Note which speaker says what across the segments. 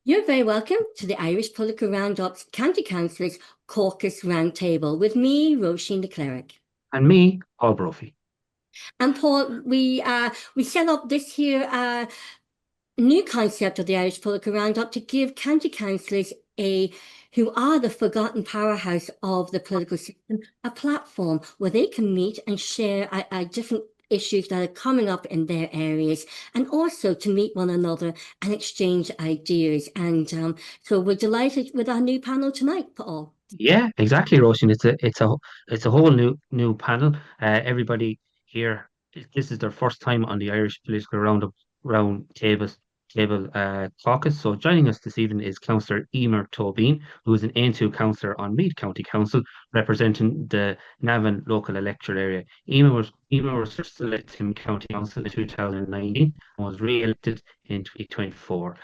Speaker 1: You're very welcome to the Irish Political Roundup's County Councillors Caucus Roundtable with me, Roisin the Cleric.
Speaker 2: And me, Paul Brophy.
Speaker 1: And Paul, we set up this here new concept of the Irish Political Roundup to give county councillors who are the forgotten powerhouse of the political system, a platform where they can meet and share different issues that are coming up in their areas, and also to meet one another and exchange ideas. And so we're delighted with our new panel tonight, Paul.
Speaker 2: Yeah, exactly, Roisin. It's a whole new panel. Everybody here, this is their first time on the Irish Political round table caucus. So joining us this evening is Councillor Emer Toibin, who is an Aontu councillor on Meath County Council, representing the Navan local electoral area. Emer was first elected in County Council in 2019 and was re-elected in 2024.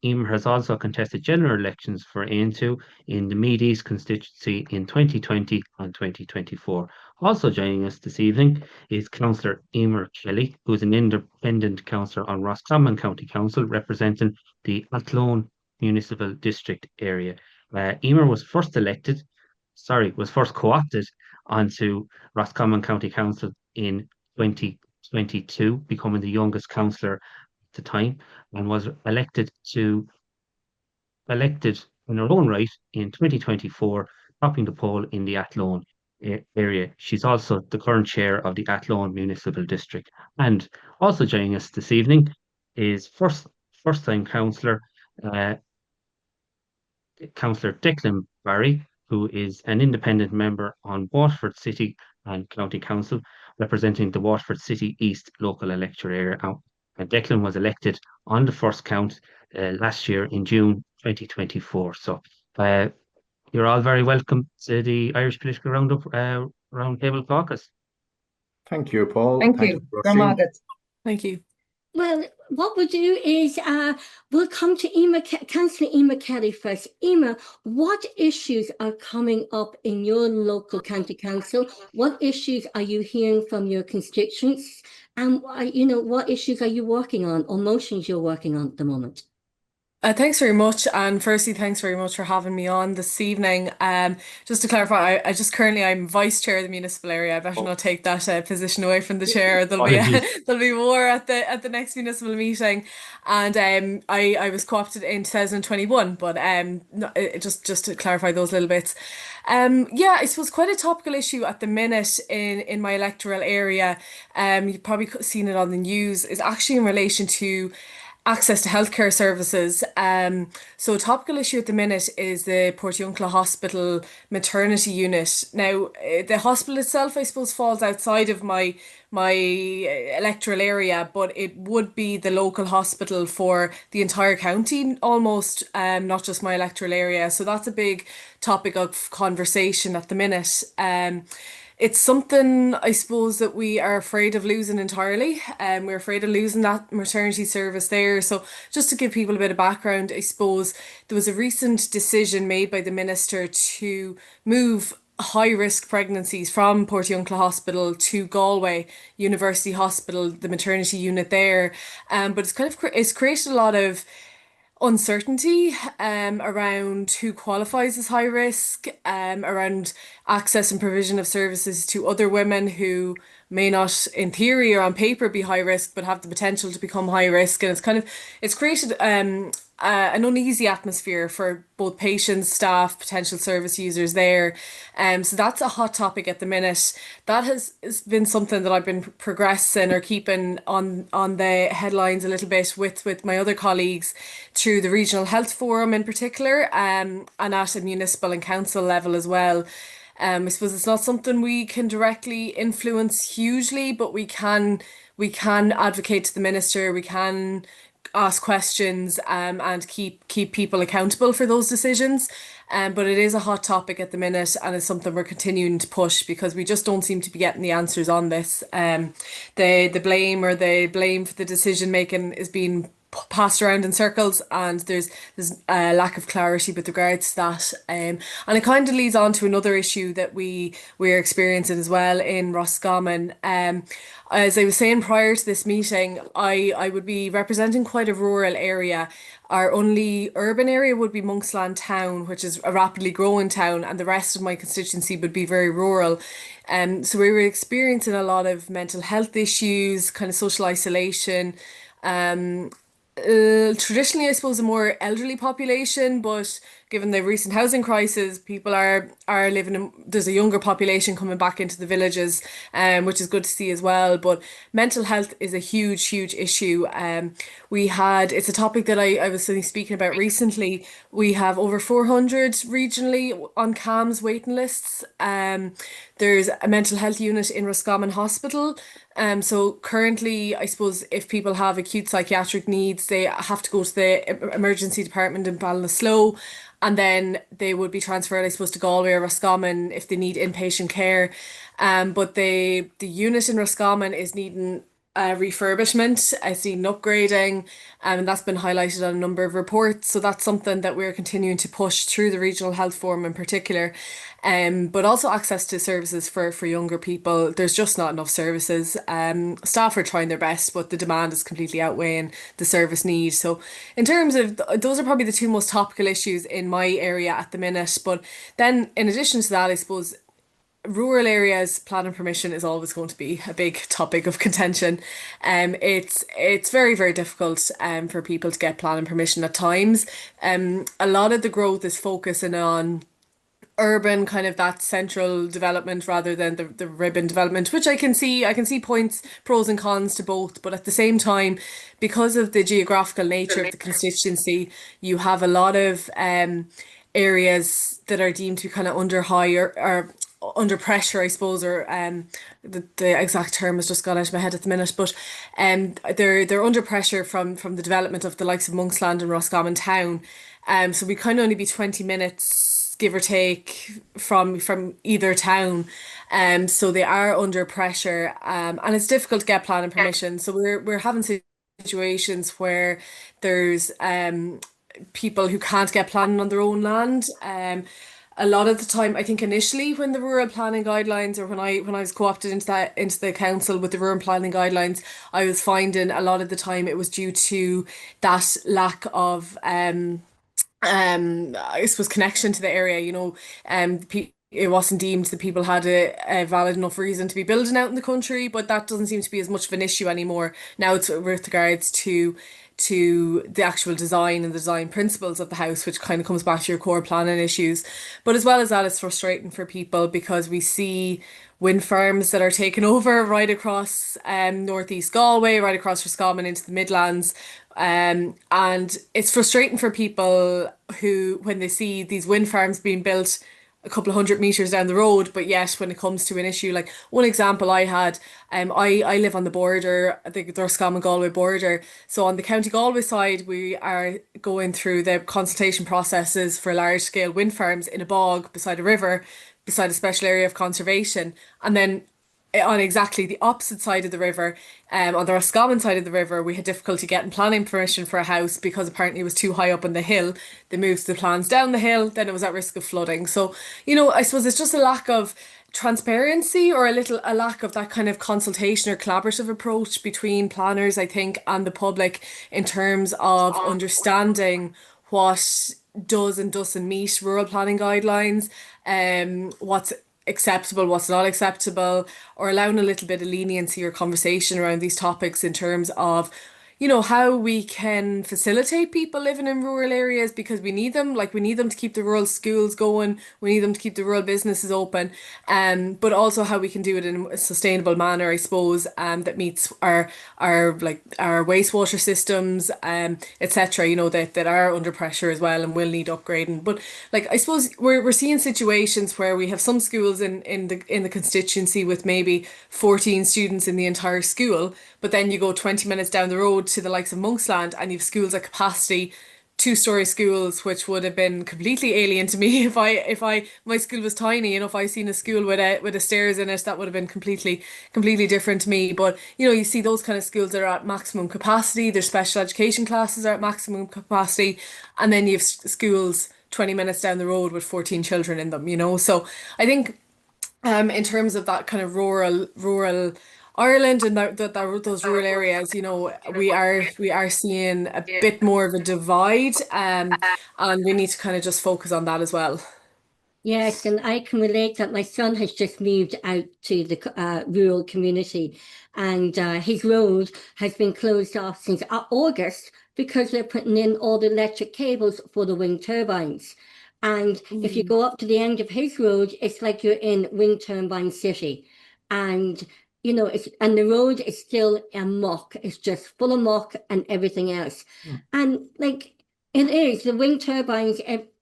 Speaker 2: Emer has also contested general elections for Aontu in the Meath East constituency in 2020 and 2024. Also joining us this evening is Councillor Emer Kelly, who is an independent councillor on Roscommon County Council, representing the Athlone municipal district area. Emer was first co-opted onto Roscommon County Council in 2022, becoming the youngest councillor at the time, and was elected in her own right in 2024, topping the poll in the Athlone area. She's also the current chair of the Athlone Municipal District. And also joining us this evening is first time councillor, Councillor Declan Barry, who is an independent member on Waterford City and County Council, representing the Waterford City East local electoral area. And Declan was elected on the first count last year in June 2024. So you're all very welcome to the Irish Political Roundtable Caucus.
Speaker 3: Thank you, Paul.
Speaker 4: Thank you.
Speaker 5: Thank you.
Speaker 1: Well, what we'll do is we'll come to Councillor Emer Kelly first. Emer, what issues are coming up in your local county council? What issues are you hearing from your constituents? And what issues are you working on, or motions you're working on at the moment?
Speaker 5: Thanks very much, and firstly, thanks very much for having me on this evening. Just to clarify, I'm vice chair of the municipal area. I better not take that position away from the chair. There'll be more at the next municipal meeting, and I was co-opted in 2021. But just to clarify those little bits, I suppose quite a topical issue at the minute in my electoral area. You've probably seen it on the news. Is actually in relation to access to healthcare services. So a topical issue at the minute is the Portiuncula Hospital Maternity Unit. Now, the hospital itself, I suppose, falls outside of my electoral area, but it would be the local hospital for the entire county, almost, not just my electoral area. So that's a big topic of conversation at the minute. It's something, I suppose, that we are afraid of losing entirely. We're afraid of losing that maternity service there. So just to give people a bit of background, I suppose there was a recent decision made by the minister to move high-risk pregnancies from Portiuncula Hospital to Galway University Hospital, the maternity unit there. But it's created a lot of uncertainty around who qualifies as high risk, around access and provision of services to other women who may not, in theory or on paper, be high risk, but have the potential to become high risk. And it's created an uneasy atmosphere for both patients, staff, potential service users there. So that's a hot topic at the minute. That has been something that I've been progressing or keeping on the headlines a little bit with my other colleagues through the Regional Health Forum in particular, and at a municipal and council level as well. I suppose it's not something we can directly influence hugely, but we can advocate to the minister. We can ask questions and keep people accountable for those decisions. But it is a hot topic at the minute, and it's something we're continuing to push because we just don't seem to be getting the answers on this. The blame for the decision making is being passed around in circles, and there's a lack of clarity with regards to that. And it kind of leads on to another issue that we're experiencing as well in Roscommon. As I was saying prior to this meeting, I would be representing quite a rural area. Our only urban area would be Monksland Town, which is a rapidly growing town, and the rest of my constituency would be very rural. So we were experiencing a lot of mental health issues, kind of social isolation. Traditionally, I suppose, a more elderly population, but given the recent housing crisis, people are living in, there's a younger population coming back into the villages, which is good to see as well. But mental health is a huge issue. It's a topic that I was speaking about recently. We have over 400 regionally on CAMHS waiting lists. There's a mental health unit in Roscommon Hospital. So currently, I suppose if people have acute psychiatric needs, they have to go to the emergency department in Ballinasloe, and then they would be transferred, I suppose, to Galway or Roscommon if they need inpatient care. But the unit in Roscommon is needing refurbishment, it's needing upgrading, and that's been highlighted on a number of reports. So that's something that we're continuing to push through the Regional Health Forum in particular. But also access to services for younger people. There's just not enough services. Staff are trying their best, but the demand is completely outweighing the service need. So in terms of, those are probably the two most topical issues in my area at the minute. But then in addition to that, I suppose rural areas, planning permission is always going to be a big topic of contention. It's very difficult for people to get planning permission at times. A lot of the growth is focusing on urban, kind of that central development rather than the ribbon development, which I can see points, pros and cons to both. But at the same time, because of the geographical nature of the constituency, you have a lot of areas that are deemed to be kind of under higher or under pressure, I suppose, or the exact term has just gone out of my head at the minute, but they're under pressure from the development of the likes of Monksland and Roscommon Town. So we kind of only be 20 minutes, give or take, from either town. So they are under pressure, and it's difficult to get planning permission. So we're having situations where there's people who can't get planning on their own land. A lot of the time, I think initially when the rural planning guidelines, or when I was co-opted into the council with the rural planning guidelines, I was finding a lot of the time it was due to that lack of I suppose connection to the area. It wasn't deemed that people had a valid enough reason to be building out in the country, but that doesn't seem to be as much of an issue anymore. Now it's with regards to the actual design and the design principles of the house, which kind of comes back to your core planning issues. But as well as that, it's frustrating for people because we see wind farms that are taken over right across northeast Galway, right across Roscommon into the Midlands. And it's frustrating for people who, when they see these wind farms being built a couple of 100 meters down the road, but yet when it comes to an issue, like one example I had, I live on the border, the Roscommon Galway border. So on the County Galway side, we are going through the consultation processes for large scale wind farms in a bog beside a river, beside a special area of conservation. And then on exactly the opposite side of the river, on the Roscommon side of the river, we had difficulty getting planning permission for a house because apparently it was too high up on the hill. They moved the plans down the hill, then it was at risk of flooding. So, I suppose it's just a lack of transparency, or a lack of that kind of consultation or collaborative approach between planners, I think, and the public in terms of understanding what does and doesn't meet rural planning guidelines, what's acceptable, what's not acceptable, or allowing a little bit of leniency or conversation around these topics in terms of how we can facilitate people living in rural areas, because we need them. Like, we need them to keep the rural schools going, we need them to keep the rural businesses open, but also how we can do it in a sustainable manner, I suppose, that meets our wastewater systems, etc. That are under pressure as well and will need upgrading. But I suppose we're seeing situations where we have some schools in the constituency with maybe 14 students in the entire school, but then you go 20 minutes down the road to the likes of Monksland and you have schools at capacity two-story schools, which would have been completely alien to me my school was tiny. If I seen a school with a stairs in it, that would have been completely different to me. But you see those kind of schools that are at maximum capacity. Their special education classes are at maximum capacity, and then you have schools 20 minutes down the road with 14 children in them. So I think in terms of that kind of rural Ireland and those rural areas, we are seeing a bit more of a divide, and we need to kind of just focus on that as well.
Speaker 1: Yes, and I can relate that my son has just moved out to the rural community, and his road has been closed off since August because they're putting in all the electric cables for the wind turbines. And if you go up to the end of his road, it's like you're in wind turbine city. And and the road is still a muck. It's just full of muck and everything else. And like it is, the wind turbines,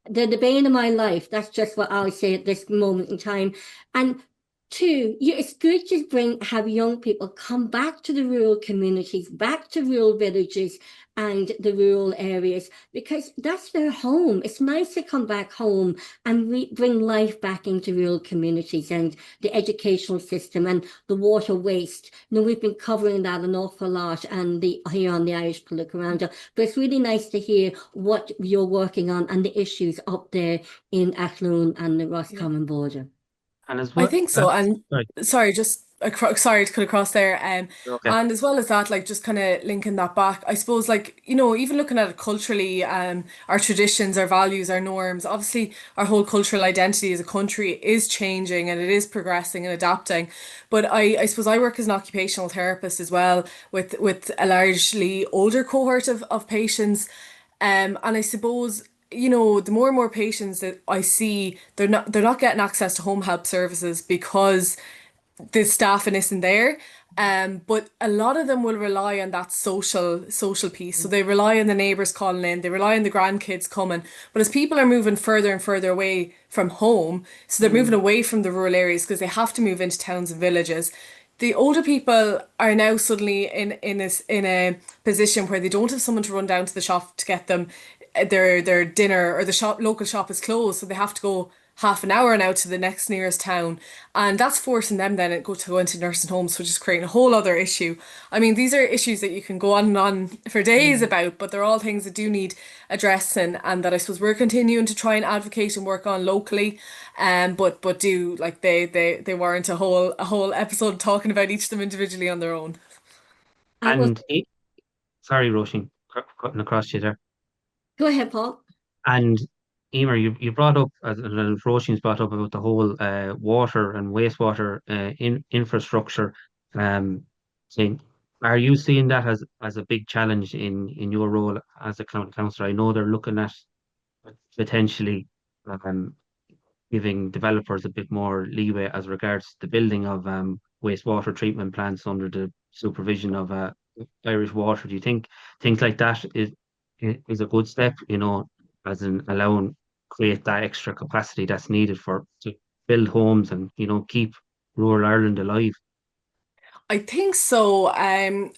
Speaker 1: they're the bane of my life. That's just what I'll say at this moment in time. And two, it's good to have young people come back to the rural communities, back to rural villages and the rural areas, because that's their home. It's nice to come back home and bring life back into rural communities and the educational system and the water waste. We've been covering that an awful lot and here on the Irish Political Roundup, but it's really nice to hear what you're working on and the issues up there in Athlone and the Roscommon border.
Speaker 2: And as
Speaker 5: I
Speaker 2: well,
Speaker 5: think so. And sorry, sorry to cut across there.
Speaker 2: okay.
Speaker 5: And as well as that, like just kind of linking that back, I suppose, like, even looking at it culturally, our traditions, our values, our norms, obviously our whole cultural identity as a country is changing and it is progressing and adapting. But I suppose I work as an occupational therapist as well with a largely older cohort of patients. And I suppose the more and more patients that I see, they're not getting access to home help services because the staffing isn't there. But a lot of them will rely on that social piece. So they rely on the neighbours calling in, they rely on the grandkids coming. But as people are moving further and further away from home, so they're moving away from the rural areas because they have to move into towns and villages. The older people are now suddenly in a position where they don't have someone to run down to the shop to get them their dinner, or the local shop is closed, so they have to go half an hour now to the next nearest town, and that's forcing them then to go into nursing homes, which is creating a whole other issue. I mean, these are issues that you can go on and on for days about, but they're all things that do need addressing, and that I suppose we're continuing to try and advocate and work on locally. But do like they warrant a whole episode talking about each of them individually on their own.
Speaker 2: And sorry, Roisin, cutting across you there.
Speaker 1: Go ahead, Paul.
Speaker 2: And Emer, you brought up, and Roisin's brought up about the whole water and wastewater infrastructure thing. Are you seeing that as a big challenge in your role as a county councillor? I know they're looking at potentially giving developers a bit more leeway as regards the building of wastewater treatment plants under the supervision of Irish Water. Do you think things like that is a good step, as in create that extra capacity that's needed to build homes and, keep rural Ireland alive?
Speaker 5: I think so.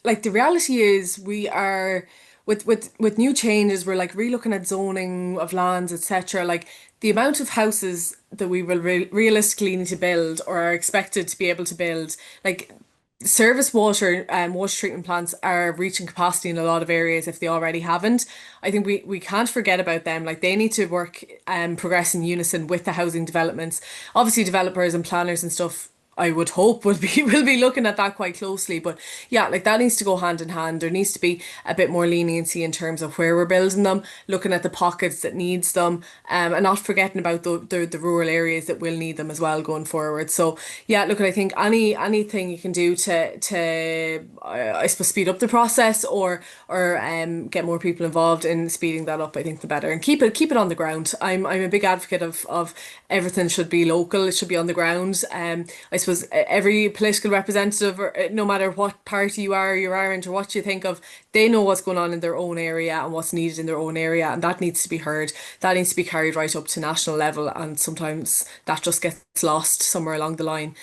Speaker 5: Like the reality is we are with new changes, we're like relooking at zoning of lands, etc. Like the amount of houses that we will realistically need to build or are expected to be able to build, like service water and water treatment plants are reaching capacity in a lot of areas if they already haven't. I think we can't forget about them. Like they need to work and progress in unison with the housing developments. Obviously, developers and planners and stuff, I would hope will be looking at that quite closely. But yeah, like that needs to go hand in hand. There needs to be a bit more leniency in terms of where we're building them, looking at the pockets that needs them, and not forgetting about the rural areas that will need them as well going forward. So yeah, look, I think anything you can do to I suppose speed up the process or get more people involved in speeding that up, I think the better, and keep it on the ground. I'm a big advocate of everything should be local. It should be on the ground. I suppose suppose every political representative, or no matter what party you are, you're Irish, or what you think of, they know what's going on in their own area and what's needed in their own area, and that needs to be heard. That needs to be carried right up to national level, and sometimes that just gets lost somewhere along the line,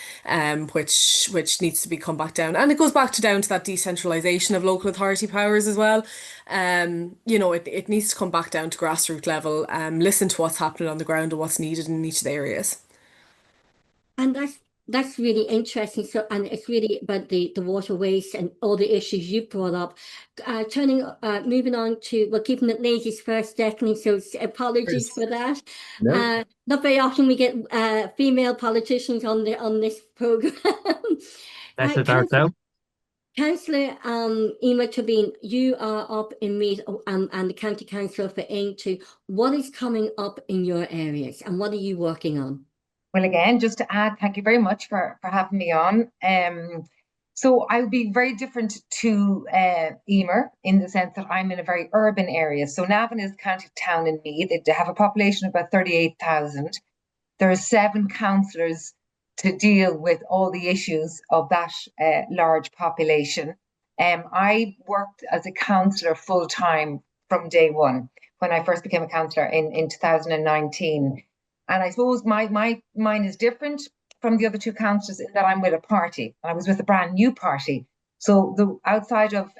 Speaker 5: which needs to be come back down. And it goes back to down to that decentralisation of local authority powers as well. It needs to come back down to grassroots level, listen to what's happening on the ground and what's needed in each of the areas.
Speaker 1: And that's really interesting. So, and it's really about the water waste and all the issues you brought up. Moving on to, we're keeping it ladies first, Declan, so apologies for that.
Speaker 3: No.
Speaker 1: Not very often we get female politicians on this program.
Speaker 2: That's it, out.
Speaker 1: Councillor Emer Toibin, you are up in Meath and the County Councillor for Aontu. What is coming up in your areas and what are you working on?
Speaker 4: Well, again, just to add, thank you very much for having me on. So I'll be very different to Emer in the sense that I'm in a very urban area. So Navan is a county town in Meath. They have a population of about 38,000. There are 7 councillors to deal with all the issues of that large population. I worked as a councillor full-time from day one when I first became a councillor in 2019. And I suppose mine is different from the other 2 councillors in that I'm with a party, and I was with a brand new party. So the outside of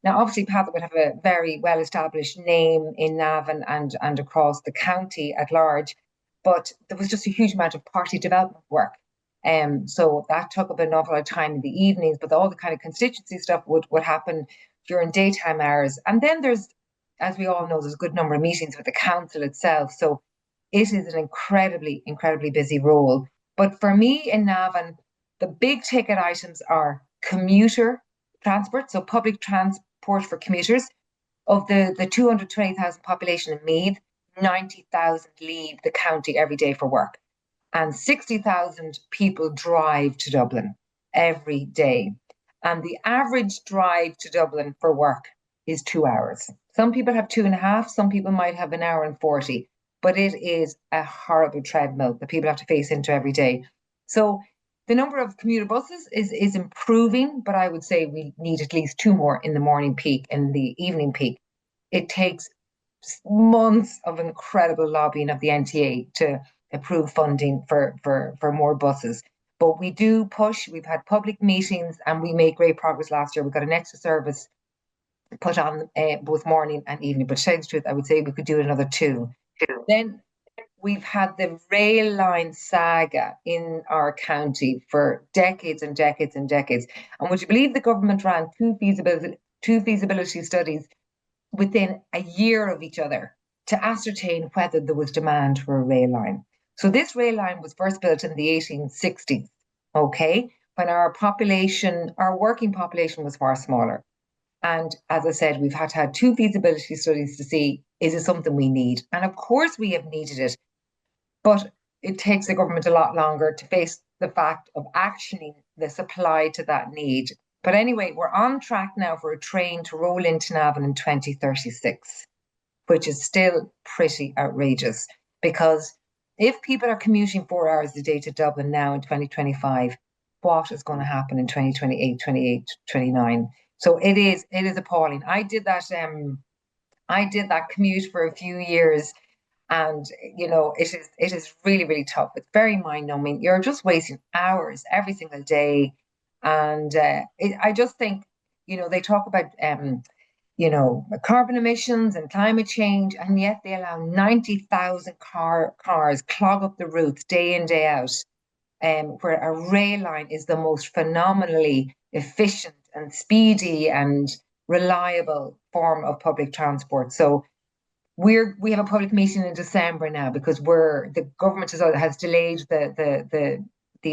Speaker 4: now obviously Pat would have a very well established name in Navan and across the county at large, but there was just a huge amount of party development work. So that took up an awful lot of time in the evenings, but all the kind of constituency stuff would happen during daytime hours. And then there's, as we all know, there's a good number of meetings with the council itself. So it is an incredibly, incredibly busy role. But for me in Navan, the big ticket items are commuter transport, so public transport for commuters. Of the 220,000 population in Meath, 90,000 leave the county every day for work. And 60,000 people drive to Dublin every day. And the average drive to Dublin for work is 2 hours. Some people have 2.5, some people might have 1 hour and 40. But it is a horrible treadmill that people have to face into every day. So the number of commuter buses is improving, but I would say we need at least 2 more in the morning peak and the evening peak. It takes months of incredible lobbying of the NTA to approve funding for more buses. But we do push, we've had public meetings and we made great progress last year. We got an extra service put on both morning and evening, but to tell you the truth, I would say we could do another 2. Then we've had the rail line saga in our county for decades and decades and decades. And would you believe the government ran 2 feasibility studies within a year of each other to ascertain whether there was demand for a rail line. So this rail line was first built in the 1860s, okay, when our working population was far smaller. And as I said, we've had to have 2 feasibility studies to see, is it something we need? And of course we have needed it, but it takes the government a lot longer to face the fact of actioning the supply to that need. But anyway, we're on track now for a train to roll into Navan in 2036, which is still pretty outrageous, because if people are commuting 4 hours a day to Dublin now in 2025, what is going to happen in 2028, 28, 29? So it is appalling. I did that commute for a few years, and it is really, really tough. It's very mind-numbing. You're just wasting hours every single day, and I just think they talk about carbon emissions and climate change, and yet they allow 90,000 cars clog up the routes day in, day out, where a rail line is the most phenomenally efficient and speedy and reliable form of public transport. So we have a public meeting in December now because the government has delayed the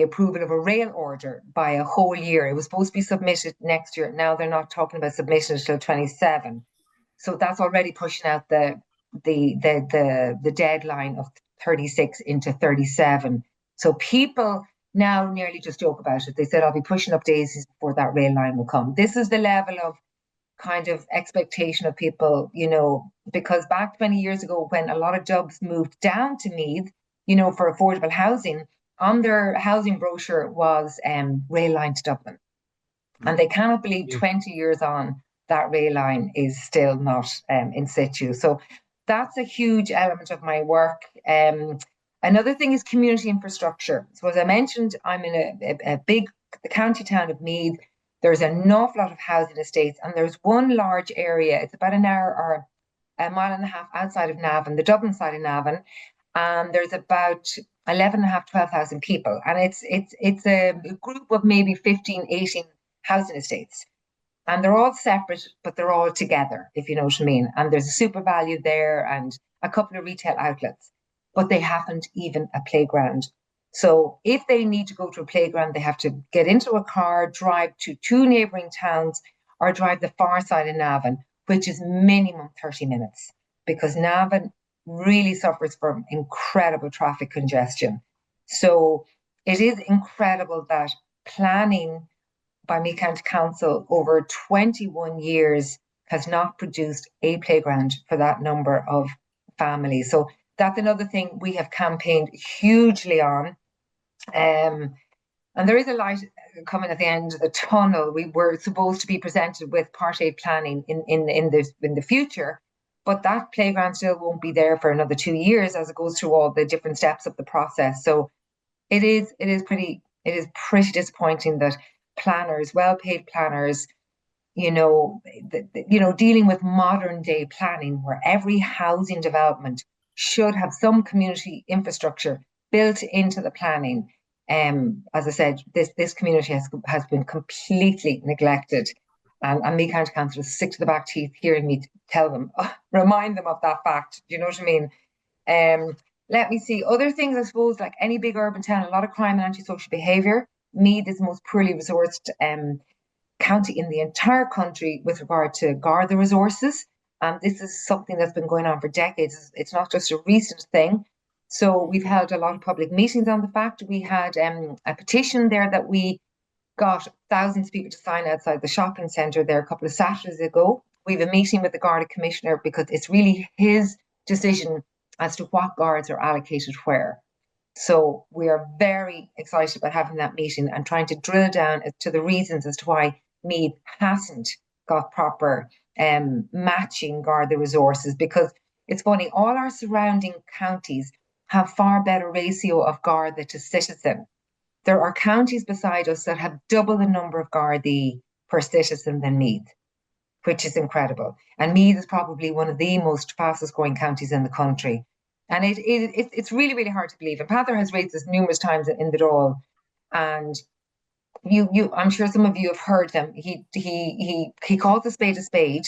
Speaker 4: approval of a rail order by a whole year. It was supposed to be submitted next year. Now they're not talking about submission until 27. So that's already pushing out the deadline of 36 into 37. So people now nearly just joke about it. They said, I'll be pushing up daisies before that rail line will come. This is the level of kind of expectation of people, because back 20 years ago, when a lot of jobs moved down to Meath, for affordable housing, on their housing brochure was rail line to Dublin. And they cannot believe 20 years on that rail line is still not in situ. So that's a huge element of my work. Another thing is community infrastructure. So as I mentioned, I'm in a big county town of Meath. There's an awful lot of housing estates, and there's one large area. It's about an hour or a mile and a half outside of Navan, the Dublin side of Navan. And there's about 11,500, 12,000 people. And it's a group of maybe 15, 18 housing estates. And they're all separate, but they're all together, if you know what I mean. And there's a super value there and a couple of retail outlets, but they haven't even a playground. So if they need to go to a playground, they have to get into a car, drive to 2 neighbouring towns, or drive the far side of Navan, which is minimum 30 minutes, because Navan really suffers from incredible traffic congestion. So it is incredible that planning by Meath County Council over 21 years has not produced a playground for that number of families. So that's another thing we have campaigned hugely on. And there is a light coming at the end of the tunnel. We were supposed to be presented with Part 8 planning in the future, but that playground still won't be there for another 2 years as it goes through all the different steps of the process. So it is pretty disappointing that planners, well-paid planners, dealing with modern day planning where every housing development should have some community infrastructure built into the planning. As I said, this community has been completely neglected, and Meath County Council is sick to the back teeth hearing me tell them, remind them of that fact. Do you know what I mean? Let me see other things. I suppose, like any big urban town, a lot of crime and antisocial behaviour. Meath is the most poorly resourced county in the entire country with regard to Garda resources. And this is something that's been going on for decades. It's not just a recent thing. So we've held a lot of public meetings on the fact. We had a petition there that we got thousands of people to sign outside the shopping centre there a couple of Saturdays ago. We have a meeting with the Garda Commissioner because it's really his decision as to what guards are allocated where. So we are very excited about having that meeting and trying to drill down as to the reasons as to why Meath hasn't got proper matching Garda resources, because it's funny, all our surrounding counties have far better ratio of Garda to citizen. There are counties beside us that have double the number of Gardaí per citizen than Meath, which is incredible. And Meath is probably one of the most fastest growing counties in the country. And it's really, really hard to believe. And Peadar has raised this numerous times in the Dáil, and I'm sure some of you have heard him. He calls a spade a spade.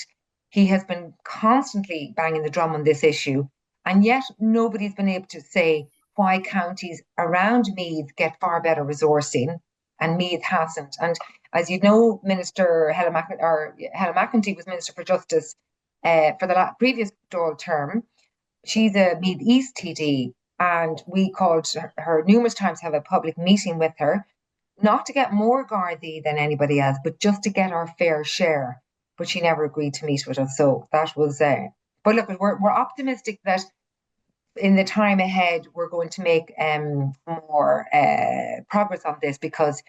Speaker 4: He has been constantly banging the drum on this issue, and yet nobody's been able to say why counties around Meath get far better resourcing and Meath hasn't. And as you know, Minister Helen McEntee was Minister for Justice for the previous Dáil term. She's a Meath East TD, and we called her numerous times to have a public meeting with her, not to get more Gardaí than anybody else, but just to get our fair share. But she never agreed to meet with us. So that was, but look, we're optimistic that in the time ahead, we're going to make more progress on this, because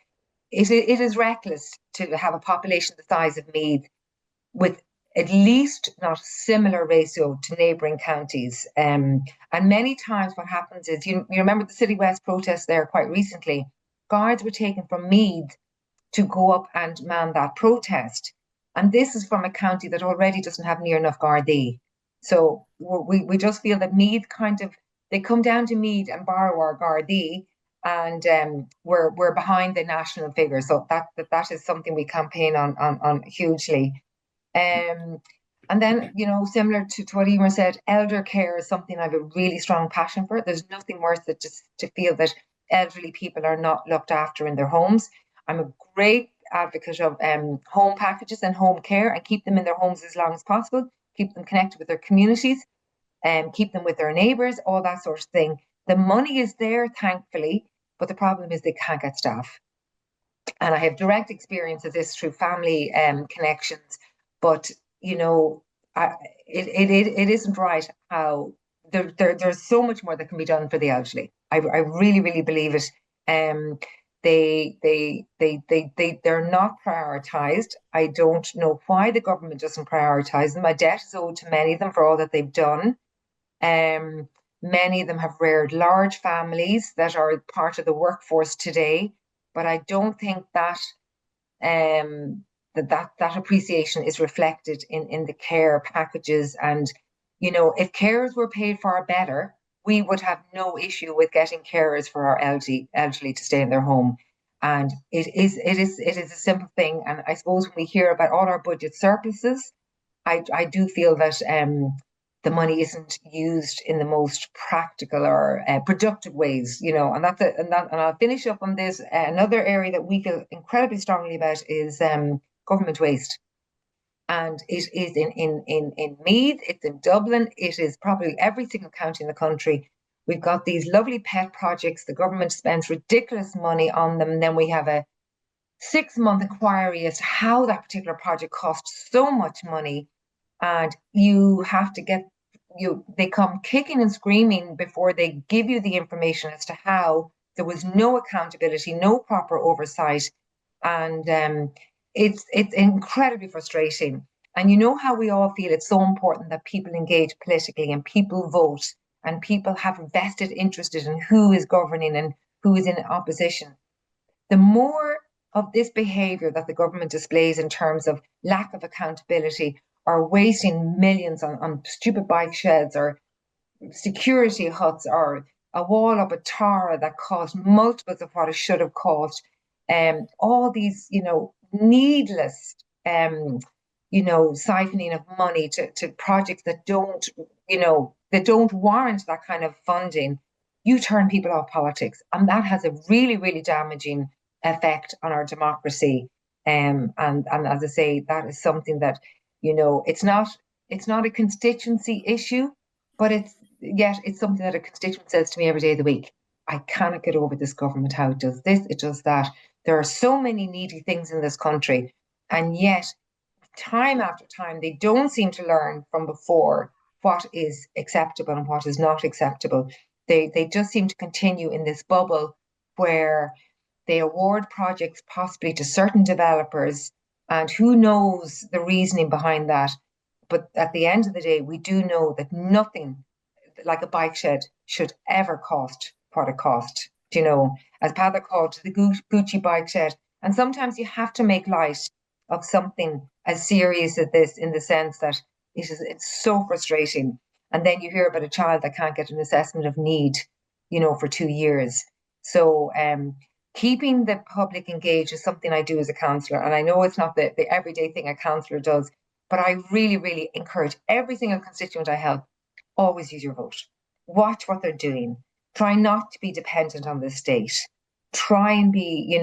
Speaker 4: it is reckless to have a population the size of Meath with at least not a similar ratio to neighbouring counties. And many times what happens is, you remember the City West protests there quite recently, guards were taken from Meath to go up and man that protest. And this is from a county that already doesn't have near enough Gardaí. So we just feel that Meath they come down to Meath and borrow our Gardaí, and we're behind the national figure. So that is something we campaign on hugely. And then, similar to what Emer said, elder care is something I have a really strong passion for. There's nothing worse than just to feel that elderly people are not looked after in their homes. I'm a great advocate of home packages and home care, and keep them in their homes as long as possible, keep them connected with their communities, and keep them with their neighbours, all that sort of thing. The money is there, thankfully, but the problem is they can't get staff. And I have direct experience of this through family connections. But it isn't right how there's so much more that can be done for the elderly. I really, really believe it. They're not prioritised. I don't know why the government doesn't prioritise them. A debt is owed to many of them for all that they've done. Many of them have reared large families that are part of the workforce today, but I don't think that that appreciation is reflected in the care packages. And if carers were paid far better, we would have no issue with getting carers for our elderly to stay in their home. And it is a simple thing. And I suppose when we hear about all our budget surpluses, I do feel that the money isn't used in the most practical or productive ways, and and I'll finish up on this. Another area that we feel incredibly strongly about is government waste. And it is in Meath, it's in Dublin, it is probably every single county in the country. We've got these lovely pet projects. The government spends ridiculous money on them. And then we have a 6-month inquiry as to how that particular project costs so much money. And you have to they come kicking and screaming before they give you the information as to how there was no accountability, no proper oversight. And it's incredibly frustrating. And you know how we all feel it's so important that people engage politically and people vote and people have a vested interest in who is governing and who is in opposition. The more of this behaviour that the government displays in terms of lack of accountability, or wasting millions on stupid bike sheds or security huts or a wall up at Tara that cost multiples of what it should have cost, all these, needless, siphoning of money to projects that don't warrant that kind of funding, you turn people off politics. And that has a really, really damaging effect on our democracy. And as I say, that is something that, it's not a constituency issue, but it's something that a constituent says to me every day of the week. I cannot get over this government, how it does this, it does that. There are so many needy things in this country, and yet time after time they don't seem to learn from before what is acceptable and what is not acceptable. They just seem to continue in this bubble where they award projects possibly to certain developers, and who knows the reasoning behind that. But at the end of the day, we do know that nothing like a bike shed should ever cost what it cost. As Padda called the Gucci bike shed. And sometimes you have to make light of something as serious as this, in the sense that it's so frustrating. And then you hear about a child that can't get an assessment of need, for 2 years. So keeping the public engaged is something I do as a councillor. And I know it's not the everyday thing a councillor does, but I really, really encourage every single constituent I help, always use your vote. Watch what they're doing. Try not to be dependent on the state. Try and be,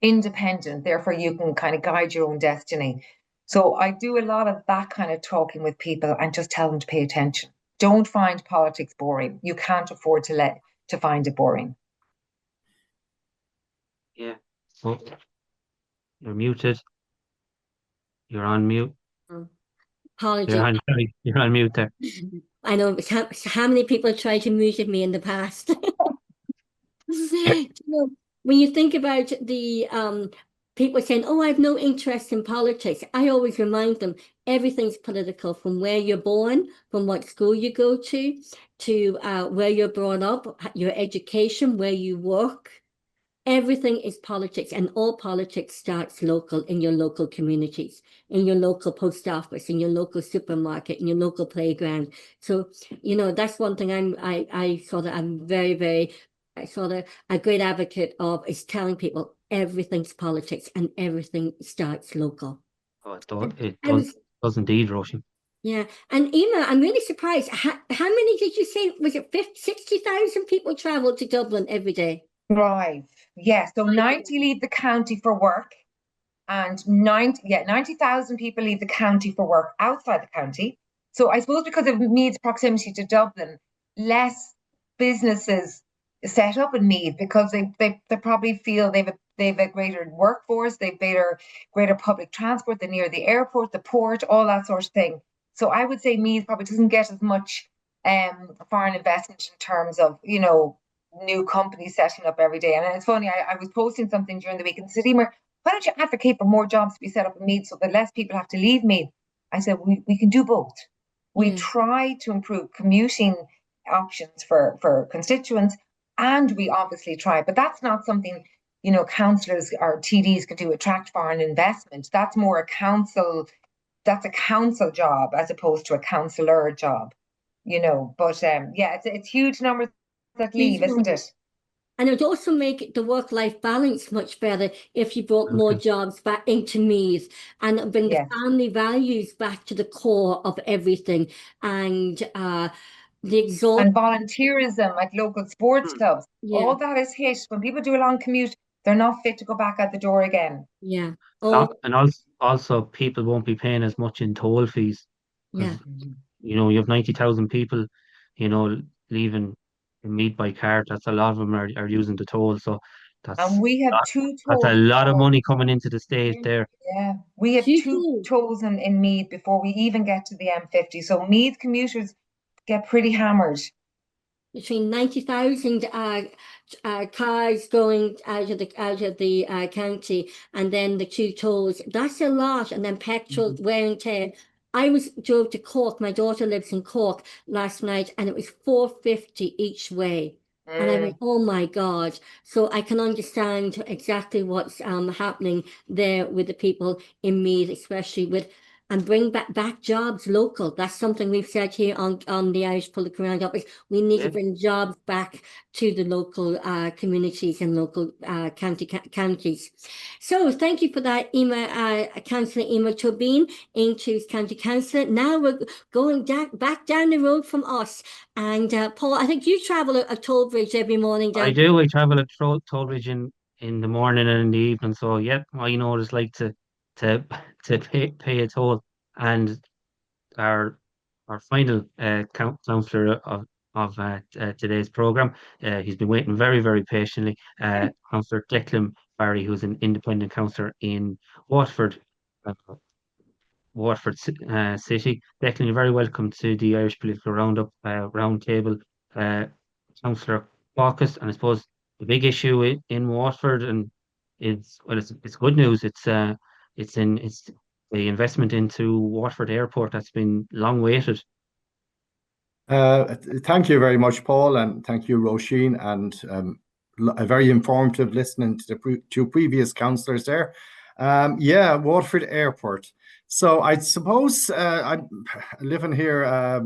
Speaker 4: independent. Therefore, you can kind of guide your own destiny. So I do a lot of that kind of talking with people and just tell them to pay attention. Don't find politics boring. You can't afford to find it boring.
Speaker 2: Yeah. Oh, you're muted. You're on mute.
Speaker 1: Apologies.
Speaker 2: You're on mute there.
Speaker 1: I know how many people have tried to mute me in the past. When you think about the people saying, "Oh, I have no interest in politics," I always remind them everything's political, from where you're born, from what school you go to where you're brought up, your education, where you work. Everything is politics, and all politics starts local, in your local communities, in your local post office, in your local supermarket, in your local playground. So, that's one thing I'm very, very a great advocate of, is telling people everything's politics and everything starts local.
Speaker 2: Oh, it does indeed, Roisin.
Speaker 1: Yeah, and Emer, I'm really surprised. How many did you say? Was it 60,000 people travel to Dublin every day?
Speaker 4: Right. Yeah. So 90 leave the county for work, and 90,000 people leave the county for work outside the county. So I suppose because of Meath's proximity to Dublin, less businesses set up in Meath, because they probably feel they've a greater workforce, they've greater public transport, they're near the airport, the port, all that sort of thing. So I would say Meath probably doesn't get as much foreign investment in terms of, new companies setting up every day. And it's funny, I was posting something during the week and said, Emer, why don't you advocate for more jobs to be set up in Meath so that less people have to leave Meath? I said, we can do both. We try to improve commuting options for constituents, and we obviously try, but that's not something, you know, councillors or TDs can do, attract foreign investment. That's more a council, that's a council job as opposed to a councillor job, you know. But yeah, it's huge numbers that leave, isn't it?
Speaker 1: And it would also make the work-life balance much better if you brought more jobs back into Meath and bring the family values back to the core of everything. And and
Speaker 4: volunteerism, like local sports clubs, all that is hit. When people do a long commute, they're not fit to go back out the door again.
Speaker 1: Yeah.
Speaker 2: And also people won't be paying as much in toll fees.
Speaker 1: Yeah.
Speaker 2: You know, you have 90,000 people, you know, leaving Meath by car. That's a lot of them are using the toll. So
Speaker 4: and we have two tolls.
Speaker 2: That's a lot of money coming into the state there.
Speaker 4: Yeah, we have two tolls in Meath before we even get to the M50. So Meath commuters get pretty hammered.
Speaker 1: Between 90,000 cars going out of the county, and then the two tolls. That's a lot, and then petrol, wear and tear. I drove to Cork. My daughter lives in Cork last night, and it was $4.50 each way. And I went, oh my God. So I can understand exactly what's happening there with the people in Meath, especially with, and bring back jobs local. That's something we've said here on the Irish Political Roundup. We need to bring jobs back to the local communities and local counties. So thank you for that, Emer, Councillor Emer Toibin, Aontu's County Councillor. Now we're going back down the road from us. And Paul, I think you travel a toll bridge every morning.
Speaker 2: I do. I travel a toll bridge in the morning and in the evening. So yeah, I know what it's like to pay a toll. And our final councillor of today's programme, he's been waiting very, very patiently. Councillor Declan Barry, who's an independent councillor in Waterford, City. Declan, you're very welcome to the Irish Political Roundup Roundtable, Councillor Caucus. And I suppose the big issue in Waterford, and it's good news. It's the investment into Waterford Airport that's been long waited.
Speaker 3: Thank you very much, Paul, and thank you, Roisin, and a very informative listening to the two previous councillors there. Yeah, Waterford Airport. So I suppose I'm living here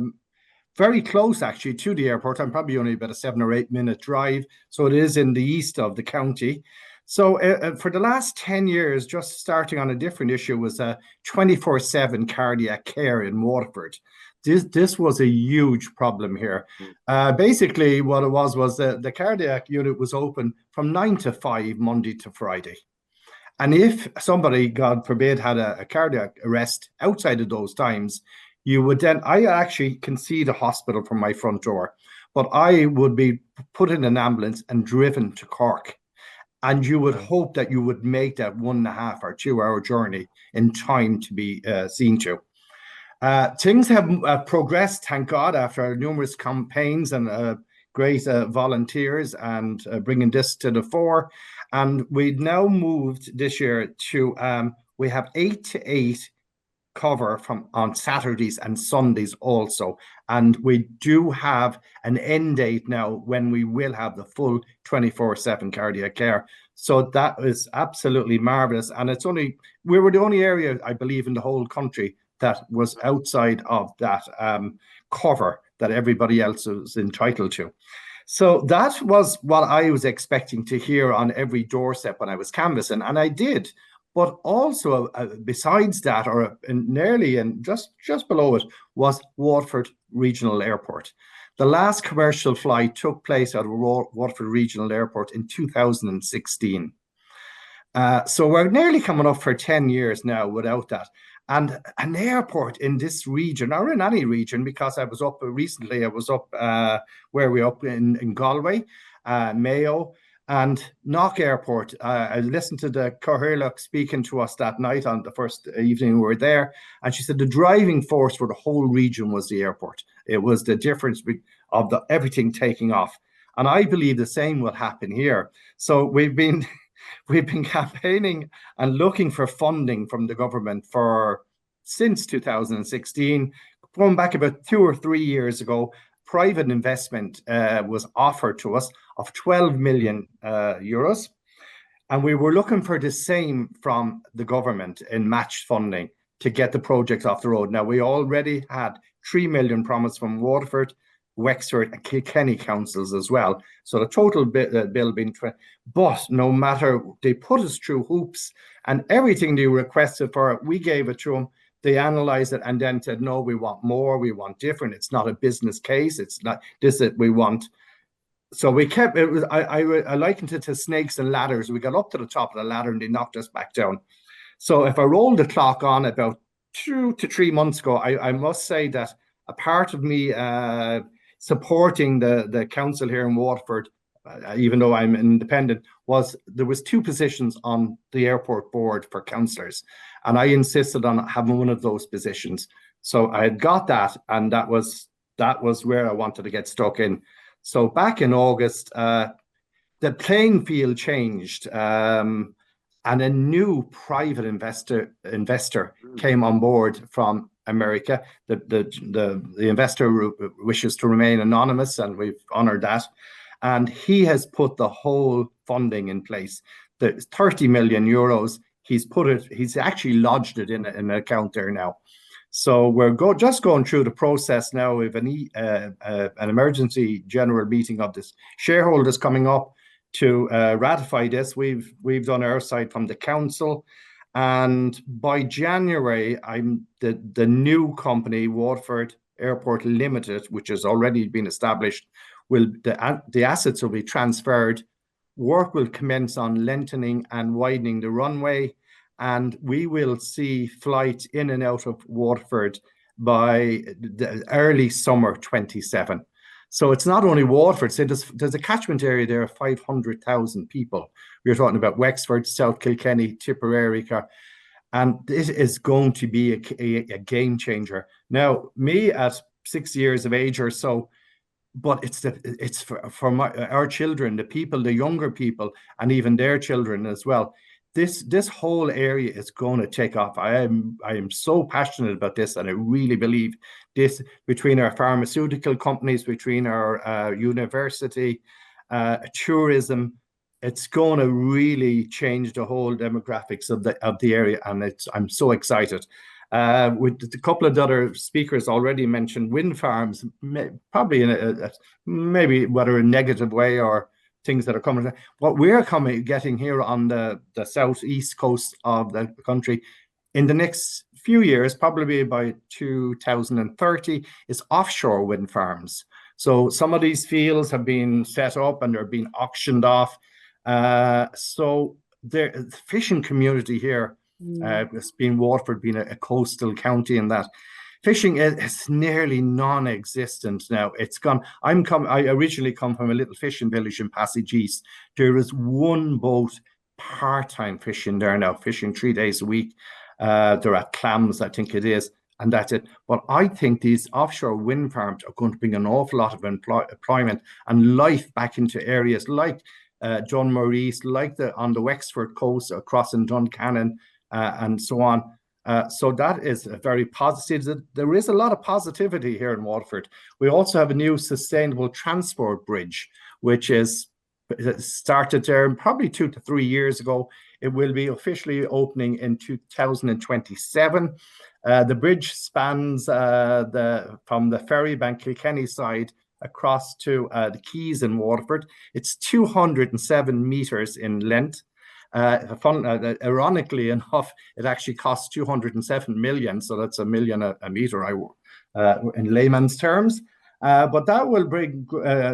Speaker 3: very close actually to the airport. I'm probably only about a 7 or 8 minute drive. So it is in the east of the county. So for the last 10 years, just starting on a different issue, was a 24/7 cardiac care in Waterford. This was a huge problem here. Basically, what it was the cardiac unit was open from 9 to 5, Monday to Friday. And if somebody, God forbid, had a cardiac arrest outside of those times, you would then, I actually can see the hospital from my front door, but I would be put in an ambulance and driven to Cork. And you would hope that you would make that 1.5 or 2 hour journey in time to be seen to. Things have progressed, thank God, after numerous campaigns and great volunteers and bringing this to the fore. And we now moved this year to, we have 8 to 8 cover on Saturdays and Sundays also. And we do have an end date now when we will have the full 24/7 cardiac care. So that is absolutely marvelous. And we were the only area, I believe, in the whole country that was outside of that cover that everybody else was entitled to. So that was what I was expecting to hear on every doorstep when I was canvassing, and I did. But also, besides that, or nearly and just below it, was Waterford Regional Airport. The last commercial flight took place out of Waterford Regional Airport in 2016. So we're nearly coming up for 10 years now without that. And an airport in this region, or in any region, because I was up recently, I was up where we up in Galway, Mayo, and Knock Airport. I listened to the Cllr speaking to us that night on the first evening we were there, and she said the driving force for the whole region was the airport. It was the difference of everything taking off. And I believe the same will happen here. So we've been campaigning and looking for funding from the government since 2016, going back about 2 or 3 years ago. Private investment was offered to us of 12 million euros. And we were looking for the same from the government in matched funding to get the project off the road. Now, we already had 3 million promised from Waterford, Wexford and Kilkenny councils as well. So the total bill being 20. But no matter, they put us through hoops, and everything they requested for it, we gave it to them. They analysed it and then said, no, we want more, we want different. It's not a business case. It's not this that we want. So we kept it. I likened it to snakes and ladders. We got up to the top of the ladder and they knocked us back down. So if I rolled the clock on about 2 to 3 months ago, I must say that a part of me supporting the council here in Waterford, even though I'm independent, was there was 2 positions on the airport board for councillors, and I insisted on having one of those positions. So I had got that, and that was where I wanted to get stuck in. So back in August, the playing field changed, and a new private investor came on board from America. The investor wishes to remain anonymous, and we've honoured that. And he has put the whole funding in place. The 30 million euros, he's actually lodged it in an account there now. So we're just going through the process now. We have an emergency general meeting of this shareholders coming up to ratify this. We've done our side from the council, and by January, the new company, Waterford Airport Limited, which has already been established, the assets will be transferred. Work will commence on lengthening and widening the runway, and we will see flights in and out of Waterford by the early summer 27. So it's not only Waterford. So there's a catchment area there of 500,000 people. We're talking about Wexford, South Kilkenny, Tipperary, and this is going to be a game changer. Now, me at 6 years of age or so, but it's for our children, the people, the younger people, and even their children as well. This whole area is going to take off. I am so passionate about this, and I really believe this, between our pharmaceutical companies, between our university, tourism, it's going to really change the whole demographics of the area, and I'm so excited. With a couple of other speakers already mentioned wind farms, probably in maybe whether a negative way or things that are coming. What we're getting here on the southeast coast of the country in the next few years, probably by 2030, is offshore wind farms. So some of these fields have been set up and they're being auctioned off. So the fishing community here, Waterford being a coastal county, and that fishing is nearly non-existent now. It's gone. I originally come from a little fishing village in Passage East. There is one boat part-time fishing there now, fishing 3 days a week. There are clams, I think it is, and that's it. But I think these offshore wind farms are going to bring an awful lot of employment and life back into areas like Dunmore, like on the Wexford coast, across in Duncannon, and so on. So that is a very positive. There is a lot of positivity here in Waterford. We also have a new sustainable transport bridge, which is started there probably 2 to 3 years ago. It will be officially opening in 2027. The bridge spans from the ferry bank Kilkenny side across to the quays in Waterford. It's 207 meters in length. Ironically enough, it actually costs 207 million, so that's $1 million a meter in layman's terms. But that will bring,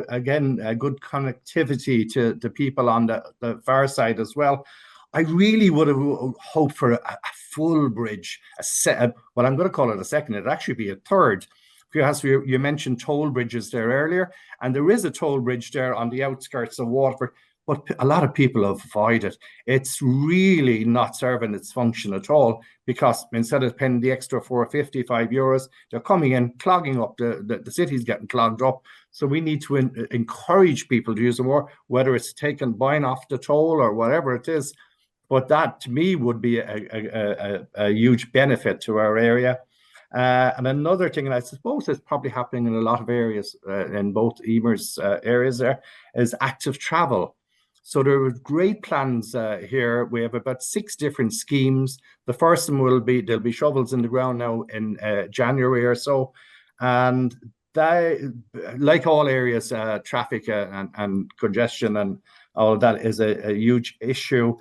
Speaker 3: again, a good connectivity to the people on the far side as well. I really would have hoped for a full bridge, well, I'm going to call it a second, it'd actually be a third. Because you mentioned toll bridges there earlier, and there is a toll bridge there on the outskirts of Waterford, but a lot of people avoid it. It's really not serving its function at all, because instead of paying the extra €4.55, they're coming in, clogging up, the city's getting clogged up. So we need to encourage people to use it more, whether it's buying off the toll or whatever it is. But that, to me, would be a huge benefit to our area. And another thing, and I suppose it's probably happening in a lot of areas, in both Emer's areas there, is active travel. So there are great plans here. We have about 6 different schemes. The first one will be, there'll be shovels in the ground now in January or so. And they, like all areas, traffic and congestion and all of that is a huge issue.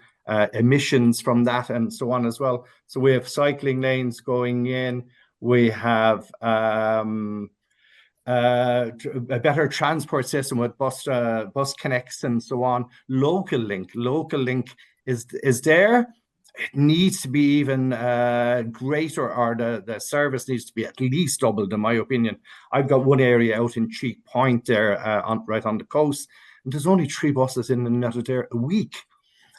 Speaker 3: Emissions from that and so on as well. So we have cycling lanes going in. We have a better transport system with bus connects and so on. Local link is there. It needs to be even greater, or the service needs to be at least doubled, in my opinion. I've got one area out in Cheek Point there, right on the coast, and there's only 3 buses in and out of there a week.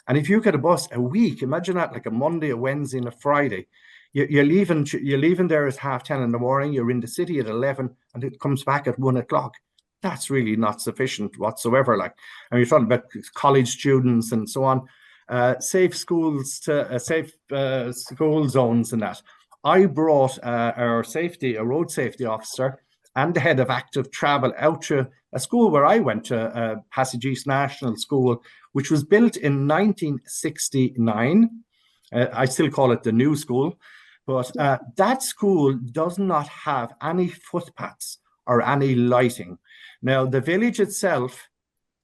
Speaker 3: And if you get a bus a week, imagine that, like a Monday, a Wednesday, and a Friday. You're leaving there at 10:30 in the morning. You're in the city at 11, and it comes back at 1 o'clock. That's really not sufficient whatsoever. Like, and you're talking about college students and so on. Safe schools to safe school zones and that. I brought our road safety officer and the head of active travel out to a school where I went to, Passage East National School, which was built in 1969. I still call it the new school, but that school does not have any footpaths or any lighting. Now, the village itself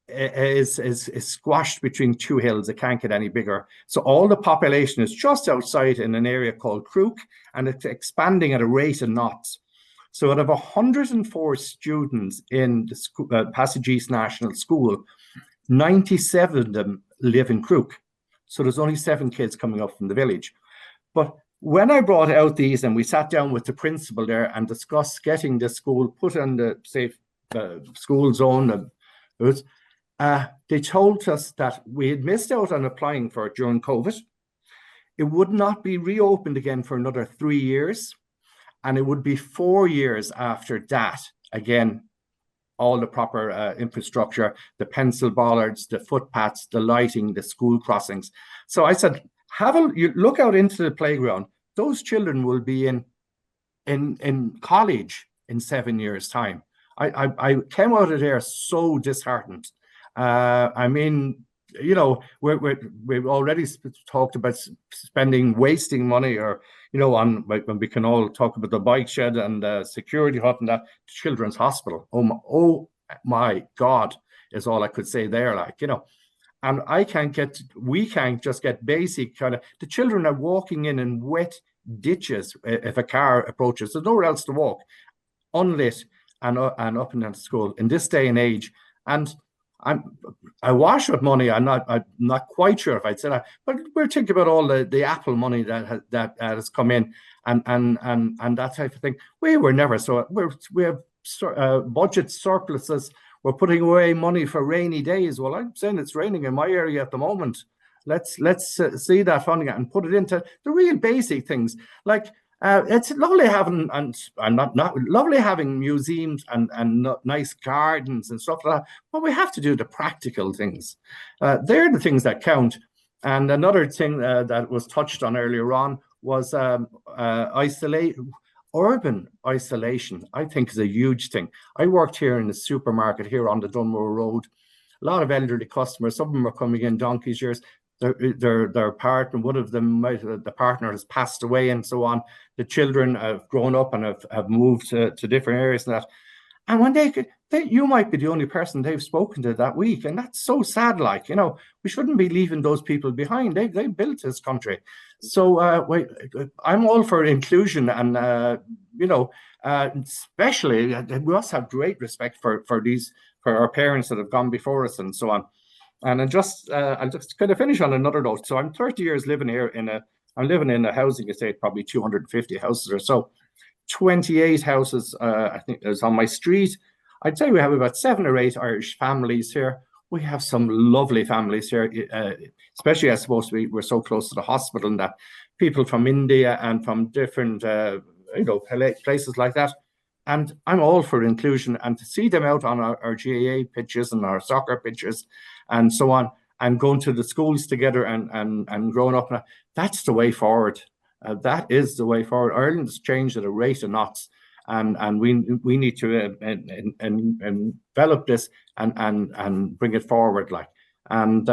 Speaker 3: is squashed between 2 hills. It can't get any bigger. So all the population is just outside in an area called Crook, and it's expanding at a rate of knots. So out of 104 students in the school, Passage East National School, 97 of them live in Crook. So there's only 7 kids coming up from the village. But when I brought out these and we sat down with the principal there and discussed getting the school put on the safe school zone, they told us that we had missed out on applying for it during COVID. It would not be reopened again for another 3 years. And it would be 4 years after that, again, all the proper infrastructure, the pencil bollards, the footpaths, the lighting, the school crossings. So I said, you look out into the playground. Those children will be in college in 7 years' time. I came out of there so disheartened. I mean, you know, we've already talked about wasting money, or, you know, when we can all talk about the bike shed and the security hut and that children's hospital. Oh my God, is all I could say there, like, you know. And we can't just get basic kind of, the children are walking in wet ditches if a car approaches. There's nowhere else to walk, unlit and up and down to school in this day and age. And I wash with money. I'm not quite sure if I'd say that, but we're thinking about all the Apple money that has come in and that type of thing. We were never so. We have budget surpluses. We're putting away money for rainy days. Well, I'm saying it's raining in my area at the moment. Let's see that funding and put it into the real basic things. Like it's lovely having lovely having museums and nice gardens and stuff like that. But we have to do the practical things. They're the things that count. And another thing that was touched on earlier on was urban isolation. I think is a huge thing. I worked here in the supermarket here on the Dunmore Road. A lot of elderly customers. Some of them are coming in donkey's years. Their partner, one of them, the partner has passed away and so on. The children have grown up and have moved to different areas and that. And when you might be the only person they've spoken to that week. And that's so sad, like, you know, we shouldn't be leaving those people behind. They built this country. So I'm all for inclusion and, you know, especially we also have great respect for our parents that have gone before us and so on. And I'll just kind of finish on another note. So I'm 30 years living here I'm living in a housing estate, probably 250 houses or so. 28 houses, I think, is on my street. I'd say we have about 7 or 8 Irish families here. We have some lovely families here, especially, I suppose, we're so close to the hospital and that people from India and from different, you know, places like that. And I'm all for inclusion, and to see them out on our GAA pitches and our soccer pitches and so on, and going to the schools together and growing up, that's the way forward. That is the way forward. Ireland has changed at a rate of knots, and we need to envelop this and bring it forward, like. And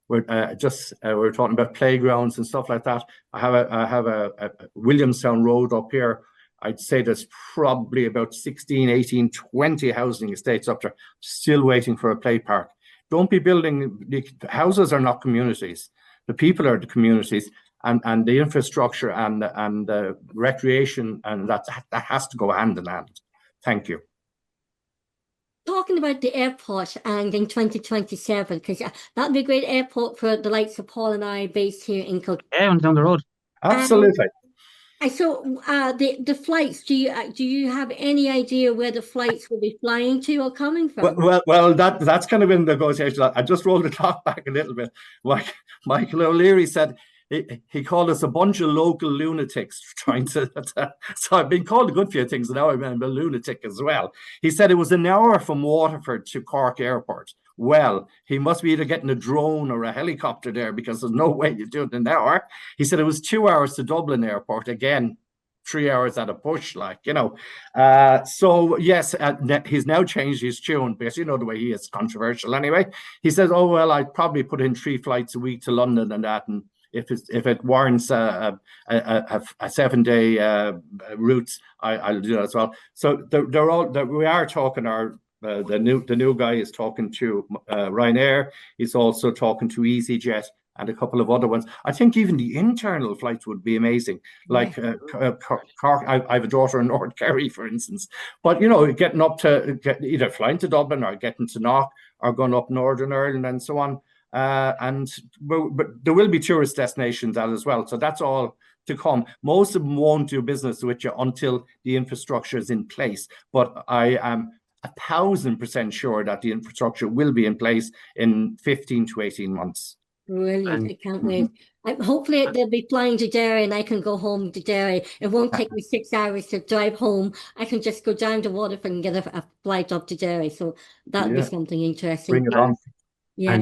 Speaker 3: we're talking about playgrounds and stuff like that. I have a Williamstown Road up here. I'd say there's probably about 16, 18, 20 housing estates up there, still waiting for a play park. Don't be building, the houses are not communities. The people are the communities, and the infrastructure and the recreation, and that has to go hand in hand. Thank you.
Speaker 1: Talking about the airport and in 2027, because that'd be a great airport for the likes of Paul and I based here in Cllr.
Speaker 2: Yeah, down the road.
Speaker 3: Absolutely.
Speaker 1: And so the flights, do you have any idea where the flights will be flying to or coming from?
Speaker 3: Well, that's kind of in negotiation. I just rolled the clock back a little bit. Like Michael O'Leary said, he called us a bunch of local lunatics trying to. So I've been called a good few things, and now I'm a lunatic as well. He said it was an hour from Waterford to Cork Airport. Well, he must be either getting a drone or a helicopter there, because there's no way you do it in an hour. He said it was 2 hours to Dublin Airport. Again, 3 hours at a push, like, you know. So yes, he's now changed his tune, because you know the way he is, controversial anyway. He says, oh, well, I'd probably put in 3 flights a week to London and that, and if it warrants a 7-day routes, I'll do that as well. So we are talking the new guy is talking to Ryanair. He's also talking to EasyJet and a couple of other ones. I think even the internal flights would be amazing. Like Cork, I have a daughter in North Kerry, for instance. But you know, getting up to either flying to Dublin or getting to Knock or going up Northern Ireland and so on. But there will be tourist destinations as well. So that's all to come. Most of them won't do business with you until the infrastructure is in place. But I am 1,000% sure that the infrastructure will be in place in 15 to 18 months.
Speaker 1: Brilliant. I can't wait. Hopefully they'll be flying to Derry and I can go home to Derry. It won't take me 6 hours to drive home. I can just go down to Waterford and get a flight up to Derry. So that'll be something interesting.
Speaker 3: Bring it on.
Speaker 1: Yeah.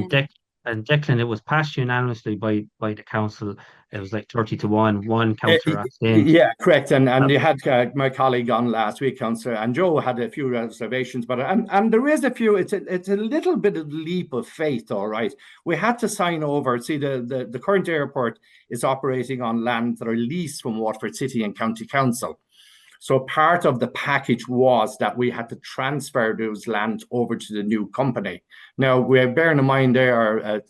Speaker 2: And Declan, it was passed unanimously by the council. It was like 30-1, one councillor abstained.
Speaker 3: Yeah, correct. And you had my colleague on last week, Councillor, and Joe had a few reservations, but and there is a few. It's a little bit of leap of faith, all right. We had to sign over. See, the current airport is operating on land that are leased from Waterford City and County Council. So part of the package was that we had to transfer those lands over to the new company. Now, we're bearing in mind they're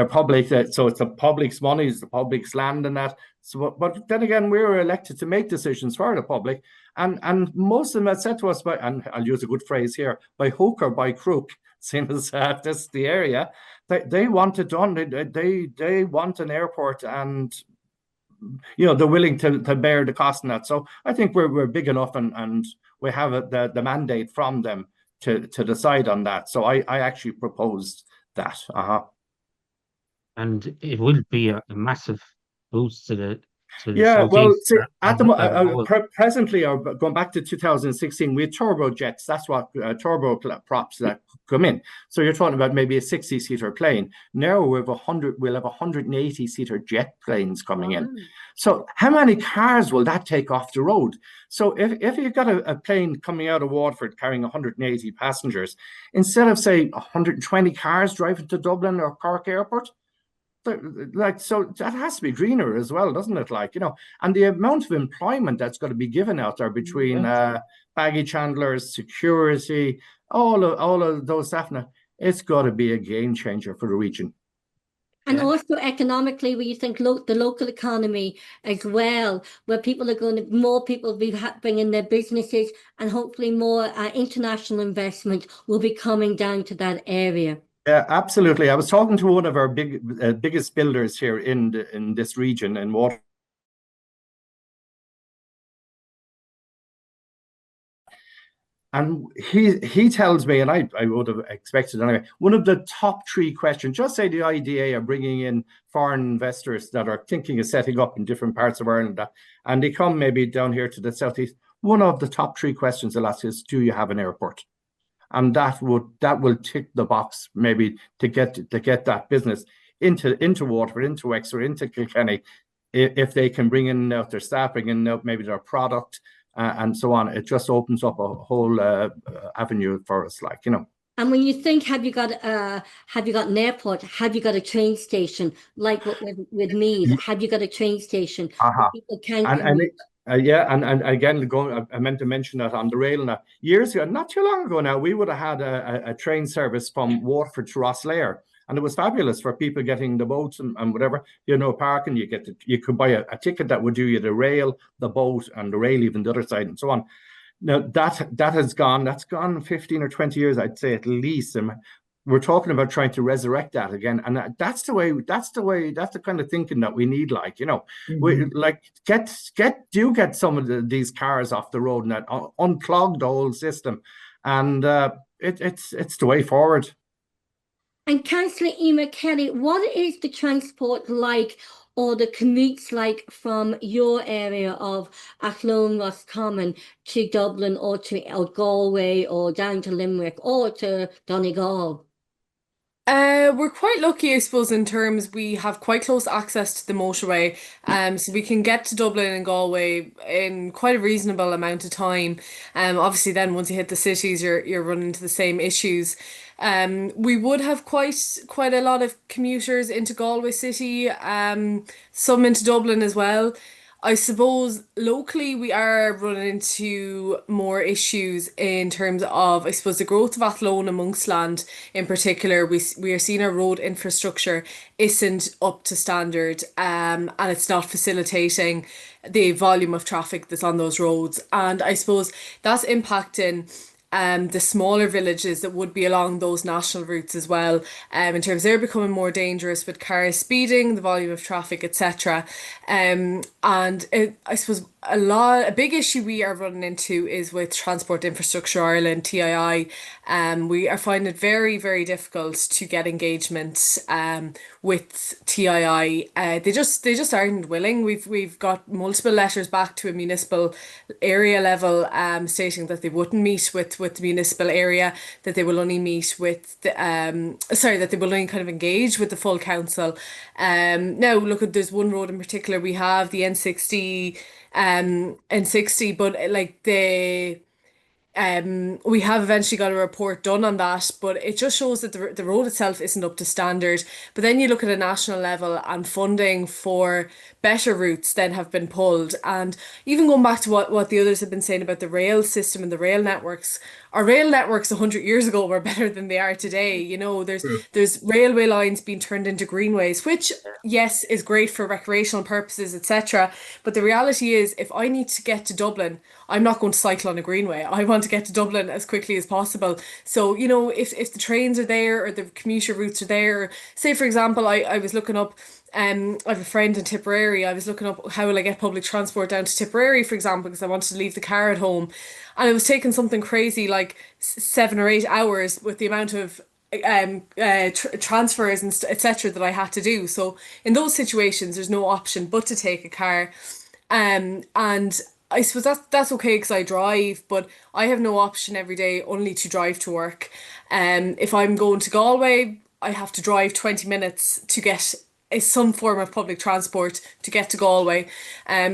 Speaker 3: public, so it's the public's money, it's the public's land and that. So, but then again, we were elected to make decisions for the public, and most of them had said to us, and I'll use a good phrase here, by hook or by crook, same as this the area, they want it done. They want an airport, and you know, they're willing to bear the cost in that. So I think we're big enough, and we have the mandate from them to decide on that. So I actually proposed that.
Speaker 2: And it will be a massive boost to the
Speaker 3: well, see, at the presently, going back to 2016, we had turbojets. That's what turboprops that come in. So you're talking about maybe a 60-seater plane. Now we'll have 180-seater jet planes coming in. So how many cars will that take off the road? So if you've got a plane coming out of Waterford carrying 180 passengers, instead of say 120 cars driving to Dublin or Cork Airport, like, so that has to be greener as well, doesn't it? Like, you know, and the amount of employment that's going to be given out there between baggage handlers, security, all of those staff now, it's got to be a game changer for the region.
Speaker 1: And also economically, where you think the local economy as well, where more people will be bringing their businesses, and hopefully more international investment will be coming down to that area.
Speaker 3: Yeah, absolutely. I was talking to one of our biggest builders here in this region in Waterford. And he tells me, and I would have expected anyway, one of the top 3 questions, just say the IDA are bringing in foreign investors that are thinking of setting up in different parts of Ireland, and they come maybe down here to the southeast. one of the top 3 questions they'll ask is, do you have an airport? And that will tick the box maybe to get that business into Waterford, into Wexford, into Kilkenny, if they can bring in out their staff, bring in out maybe their product, and so on. It just opens up a whole avenue for us, like, you know.
Speaker 1: And when you think, have you got an airport? Have you got a train station? Like with Meath, have you got a train station? People can commute?
Speaker 3: And again, I meant to mention that on the rail now. Years ago, not too long ago now, we would have had a train service from Waterford to Cllr, and it was fabulous for people getting the boats and whatever. You know, parking, you could buy a ticket that would do you the rail, the boat, and the rail, even the other side, and so on. Now that has gone. That's gone 15 or 20 years, I'd say, at least. And we're talking about trying to resurrect that again, and that's the kind of thinking that we need. Like, you know, we like get some of these cars off the road and that unclog the whole system, and it's the way forward.
Speaker 1: And Councillor Emer Kelly, what is the transport like, or the commutes like, from your area of Athlone, Roscommon to Dublin, or to Galway, or down to Limerick, or to Donegal?
Speaker 5: We're quite lucky, I suppose, in terms we have quite close access to the motorway, so we can get to Dublin and Galway in quite a reasonable amount of time. Obviously, then once you hit the cities, you're running into the same issues. We would have quite a lot of commuters into Galway City, some into Dublin as well. I suppose locally we are running into more issues in terms of, I suppose, the growth of Athlone and Monksland in particular. We are seeing our road infrastructure isn't up to standard, and it's not facilitating the volume of traffic that's on those roads. And I suppose that's impacting the smaller villages that would be along those national routes as well, in terms they're becoming more dangerous with cars speeding, the volume of traffic, etc. And I suppose a big issue we are running into is with Transport Infrastructure Ireland, TII. We are finding it very, very difficult to get engagement with TII. They just aren't willing. We've got multiple letters back to a municipal area level, stating that they wouldn't meet with the municipal area, that they will only meet with the that they will only kind of engage with the full council. Now look, there's one road in particular we have, the N60, but like we have eventually got a report done on that, but it just shows that the road itself isn't up to standard. But then you look at a national level, and funding for better routes then have been pulled. And even going back to what the others have been saying about the rail system and the rail networks, our rail networks 100 years ago were better than they are today. You know, there's railway lines being turned into greenways, which, yes, is great for recreational purposes, etc. But the reality is, if I need to get to Dublin, I'm not going to cycle on a greenway. I want to get to Dublin as quickly as possible. So, you know, if the trains are there, or the commuter routes are there, say, for example, I was looking up, I have a friend in Tipperary. I was looking up how will I get public transport down to Tipperary, for example, because I wanted to leave the car at home. And it was taking something crazy like 7 or 8 hours with the amount of transfers and etc. that I had to do. So in those situations, there's no option but to take a car. And I suppose that's okay because I drive, but I have no option every day only to drive to work. If I'm going to Galway, I have to drive 20 minutes to get some form of public transport to get to Galway.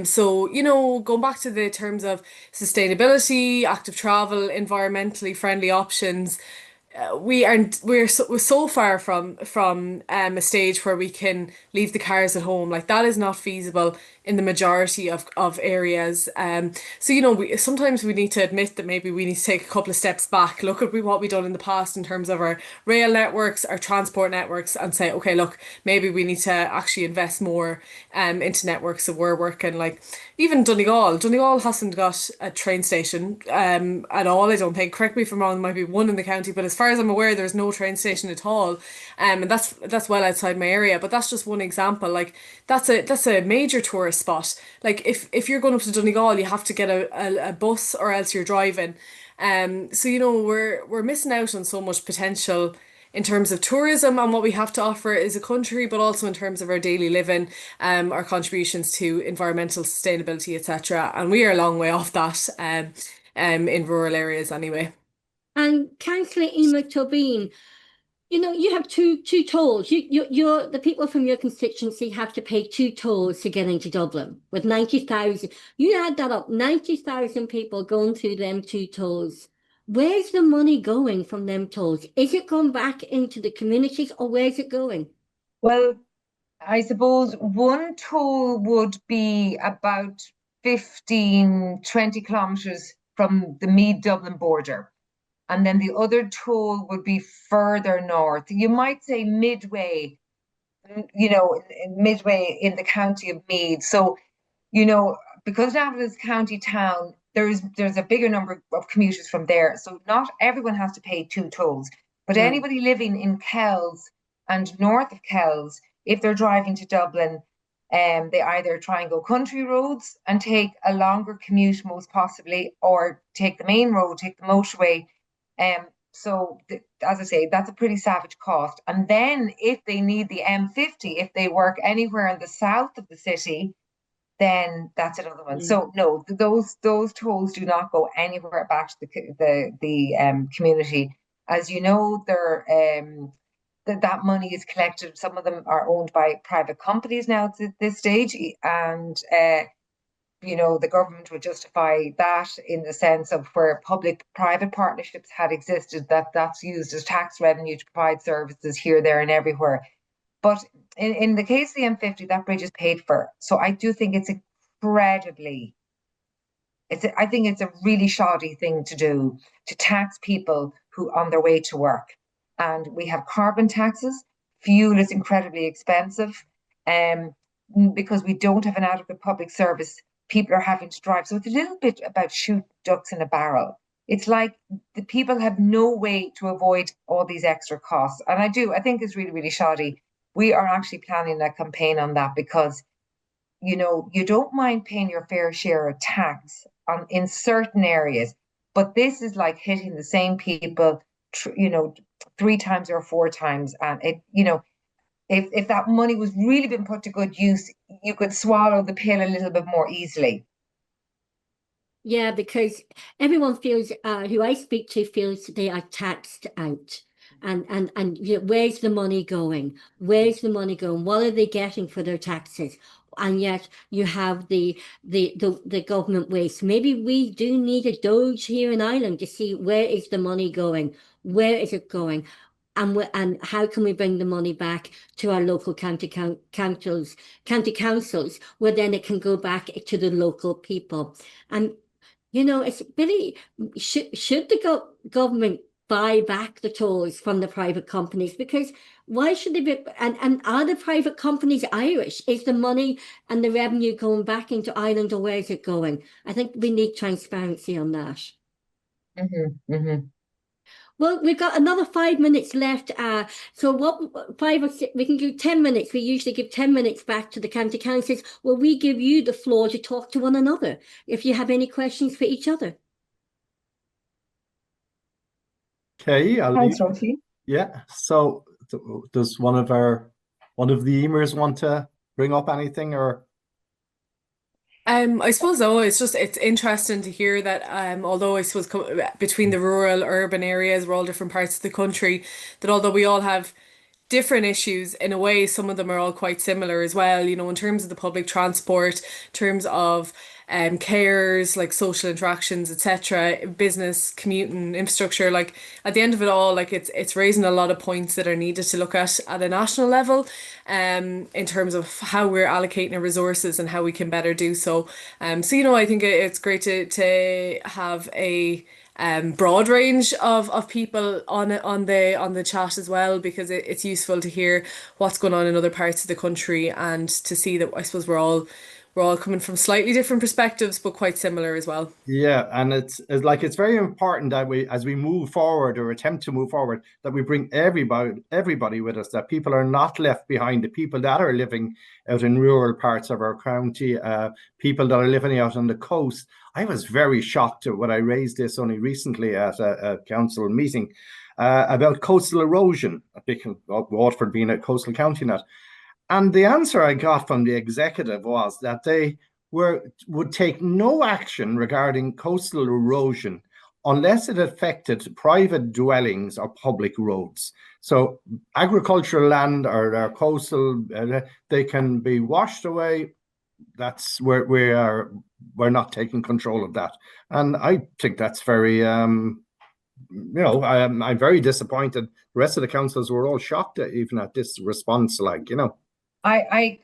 Speaker 5: So, you know, going back to the terms of sustainability, active travel, environmentally friendly options, we're so far from a stage where we can leave the cars at home. Like, that is not feasible in the majority of areas. So, you know, sometimes we need to admit that maybe we need to take a couple of steps back, look at what we've done in the past in terms of our rail networks, our transport networks, and say, okay, look, maybe we need to actually invest more into networks. So we're working, like, even Donegal hasn't got a train station at all, I don't think. Correct me if I'm wrong, there might be one in the county, but as far as I'm aware, there's no train station at all. And that's well outside my area, but that's just one example. Like, that's a major tourist spot. Like, if you're going up to Donegal, you have to get a bus, or else you're driving. So, you know, we're missing out on so much potential in terms of tourism and what we have to offer as a country, but also in terms of our daily living, our contributions to environmental sustainability, etc. And we are a long way off that in rural areas anyway.
Speaker 1: And Councillor Emer Toibin, you know, you have two tolls. You're the people from your constituency have to pay 2 tolls to get into Dublin with 90,000. You add that up, 90,000 people going through them 2 tolls. Where's the money going from them tolls? Is it going back into the communities, or where's it going?
Speaker 4: Well, I suppose one toll would be about 15, 20 kilometres from the Meath-Dublin border. And then the other toll would be further north. You might say midway, you know, midway in the county of Meath. So, you know, because Navan is county town, there's a bigger number of commuters from there. So not everyone has to pay 2 tolls. But anybody living in Cllrs and north of Cllrs, if they're driving to Dublin, they either try and go country roads and take a longer commute most possibly, or take the main road, take the motorway. So as I say, that's a pretty savage cost. And then if they need the M50, if they work anywhere in the south of the city, then that's another one. So no, those tolls do not go anywhere back to the community. As you know, that money is collected. Some of them are owned by private companies now at this stage, and you know, the government would justify that in the sense of where public-private partnerships had existed, that's used as tax revenue to provide services here, there, and everywhere. But in the case of the M50, that bridge is paid for. So I do think it's I think it's a really shoddy thing to do, to tax people who on their way to work. And we have carbon taxes. Fuel is incredibly expensive. Because we don't have an adequate public service, people are having to drive. So it's a little bit about shoot ducks in a barrel. It's like the people have no way to avoid all these extra costs. And I think it's really, really shoddy. We are actually planning a campaign on that because, you know, you don't mind paying your fair share of tax in certain areas, but this is like hitting the same people, you know, 3 times or 4 times. And it, you know, if that money was really been put to good use, you could swallow the pill a little bit more easily.
Speaker 1: Yeah, because everyone feels, who I speak to feels they are taxed out. And you know, where's the money going? Where's the money going? What are they getting for their taxes? And yet you have the government waste. Maybe we do need a Doge here in Ireland to see where is the money going? Where is it going? And how can we bring the money back to our local county councils, where then it can go back to the local people? And you know, it's really should the government buy back the tolls from the private companies? Because why should they be? And are the private companies Irish? Is the money and the revenue going back into Ireland, or where is it going? I think we need transparency on that. Well, we've got another 5 minutes left. So what 5 or 6, we can do 10 minutes. We usually give 10 minutes back to the county councils. Well, we give you the floor to talk to one another if you have any questions for each other.
Speaker 3: Okay,
Speaker 4: Thanks, Roisin.
Speaker 3: Yeah. So does one of the Emers want to bring up anything, or?
Speaker 5: I suppose it's interesting to hear that although I suppose between the rural urban areas, we're all different parts of the country, that although we all have different issues, in a way some of them are all quite similar as well, you know, in terms of the public transport, in terms of Cllrs, like social interactions, etc., business, commuting, infrastructure. Like at the end of it all, like it's raising a lot of points that are needed to look at a national level, in terms of how we're allocating our resources and how we can better do so. So you know, I think it's great to have a broad range of people on the chat as well, because it's useful to hear what's going on in other parts of the country and to see that I suppose we're all coming from slightly different perspectives, but quite similar as well.
Speaker 3: Yeah, and it's very important that we, as we move forward or attempt to move forward, that we bring everybody with us, that people are not left behind, the people that are living out in rural parts of our county, people that are living out on the coast. I was very shocked when I raised this only recently at a council meeting. about coastal erosion, because Waterford being a coastal county net. And the answer I got from the executive was that they would take no action regarding coastal erosion unless it affected private dwellings or public roads. So agricultural land or coastal, they can be washed away. That's where we're not taking control of that. And I think that's very, you know, I'm very disappointed. The rest of the councillors were all shocked even at this response, like, you know.
Speaker 4: I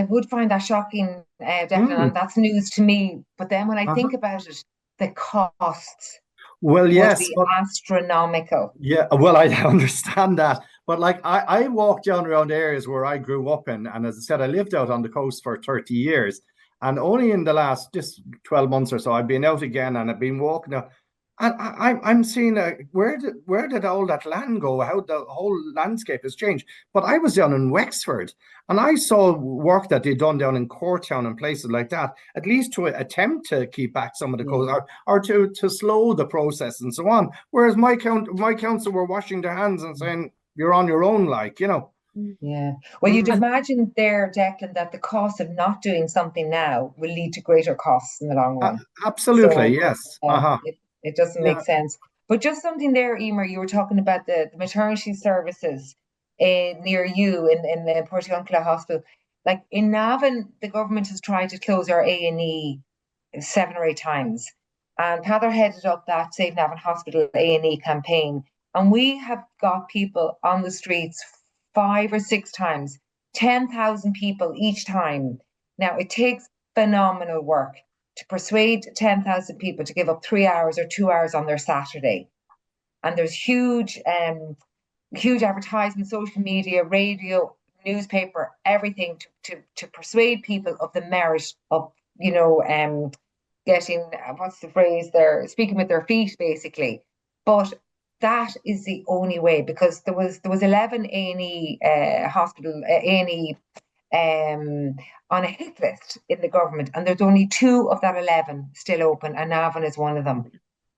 Speaker 4: would find that shocking, Declan, and that's news to me. But then when I think about it, the costs would be astronomical.
Speaker 3: Yeah, well, I understand that. But like I walked down around areas where I grew up in, and as I said, I lived out on the coast for 30 years. And only in the last just 12 months or so, I've been out again and I've been walking out. And I'm seeing where did all that land go? How the whole landscape has changed. But I was down in Wexford, and I saw work that they'd done down in Courtown and places like that, at least to attempt to keep back some of the coast, or to slow the process and so on. Whereas my council were washing their hands and saying, "You're on your own," like, you know.
Speaker 4: Yeah. Well, you'd imagine there, Declan, that the cost of not doing something now will lead to greater costs in the long run.
Speaker 3: Absolutely, so, yes.
Speaker 4: It doesn't make sense. But just something there, Emer, you were talking about the maternity services near you in the Portiuncula Hospital. Like in Navan, the government has tried to close our A&E 7 or 8 times. And Cllr headed up that Save Navan Hospital A&E campaign. And we have got people on the streets 5 or 6 times, 10,000 people each time. Now, it takes phenomenal work to persuade 10,000 people to give up 3 hours or 2 hours on their Saturday. And there's huge advertisement, social media, radio, newspaper, everything to persuade people of the merit of, you know, getting, what's the phrase there, speaking with their feet, basically. But that is the only way, because there was 11 A&E hospital A&E on a hit list in the government, and there's only 2 of that 11 still open, and Navan is one of them.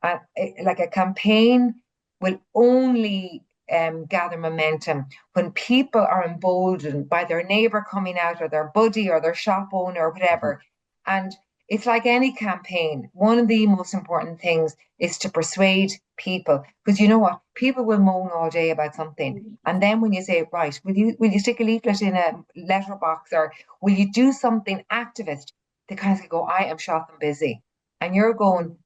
Speaker 4: And like a campaign will only gather momentum when people are emboldened by their neighbour coming out, or their buddy, or their shop owner, or whatever. And it's like any campaign. One of the most important things is to persuade people, because you know what? People will moan all day about something, and then when you say, right, will you stick a leaflet in a letterbox, or will you do something activist? They kind of go, I am shocking busy, and you're going,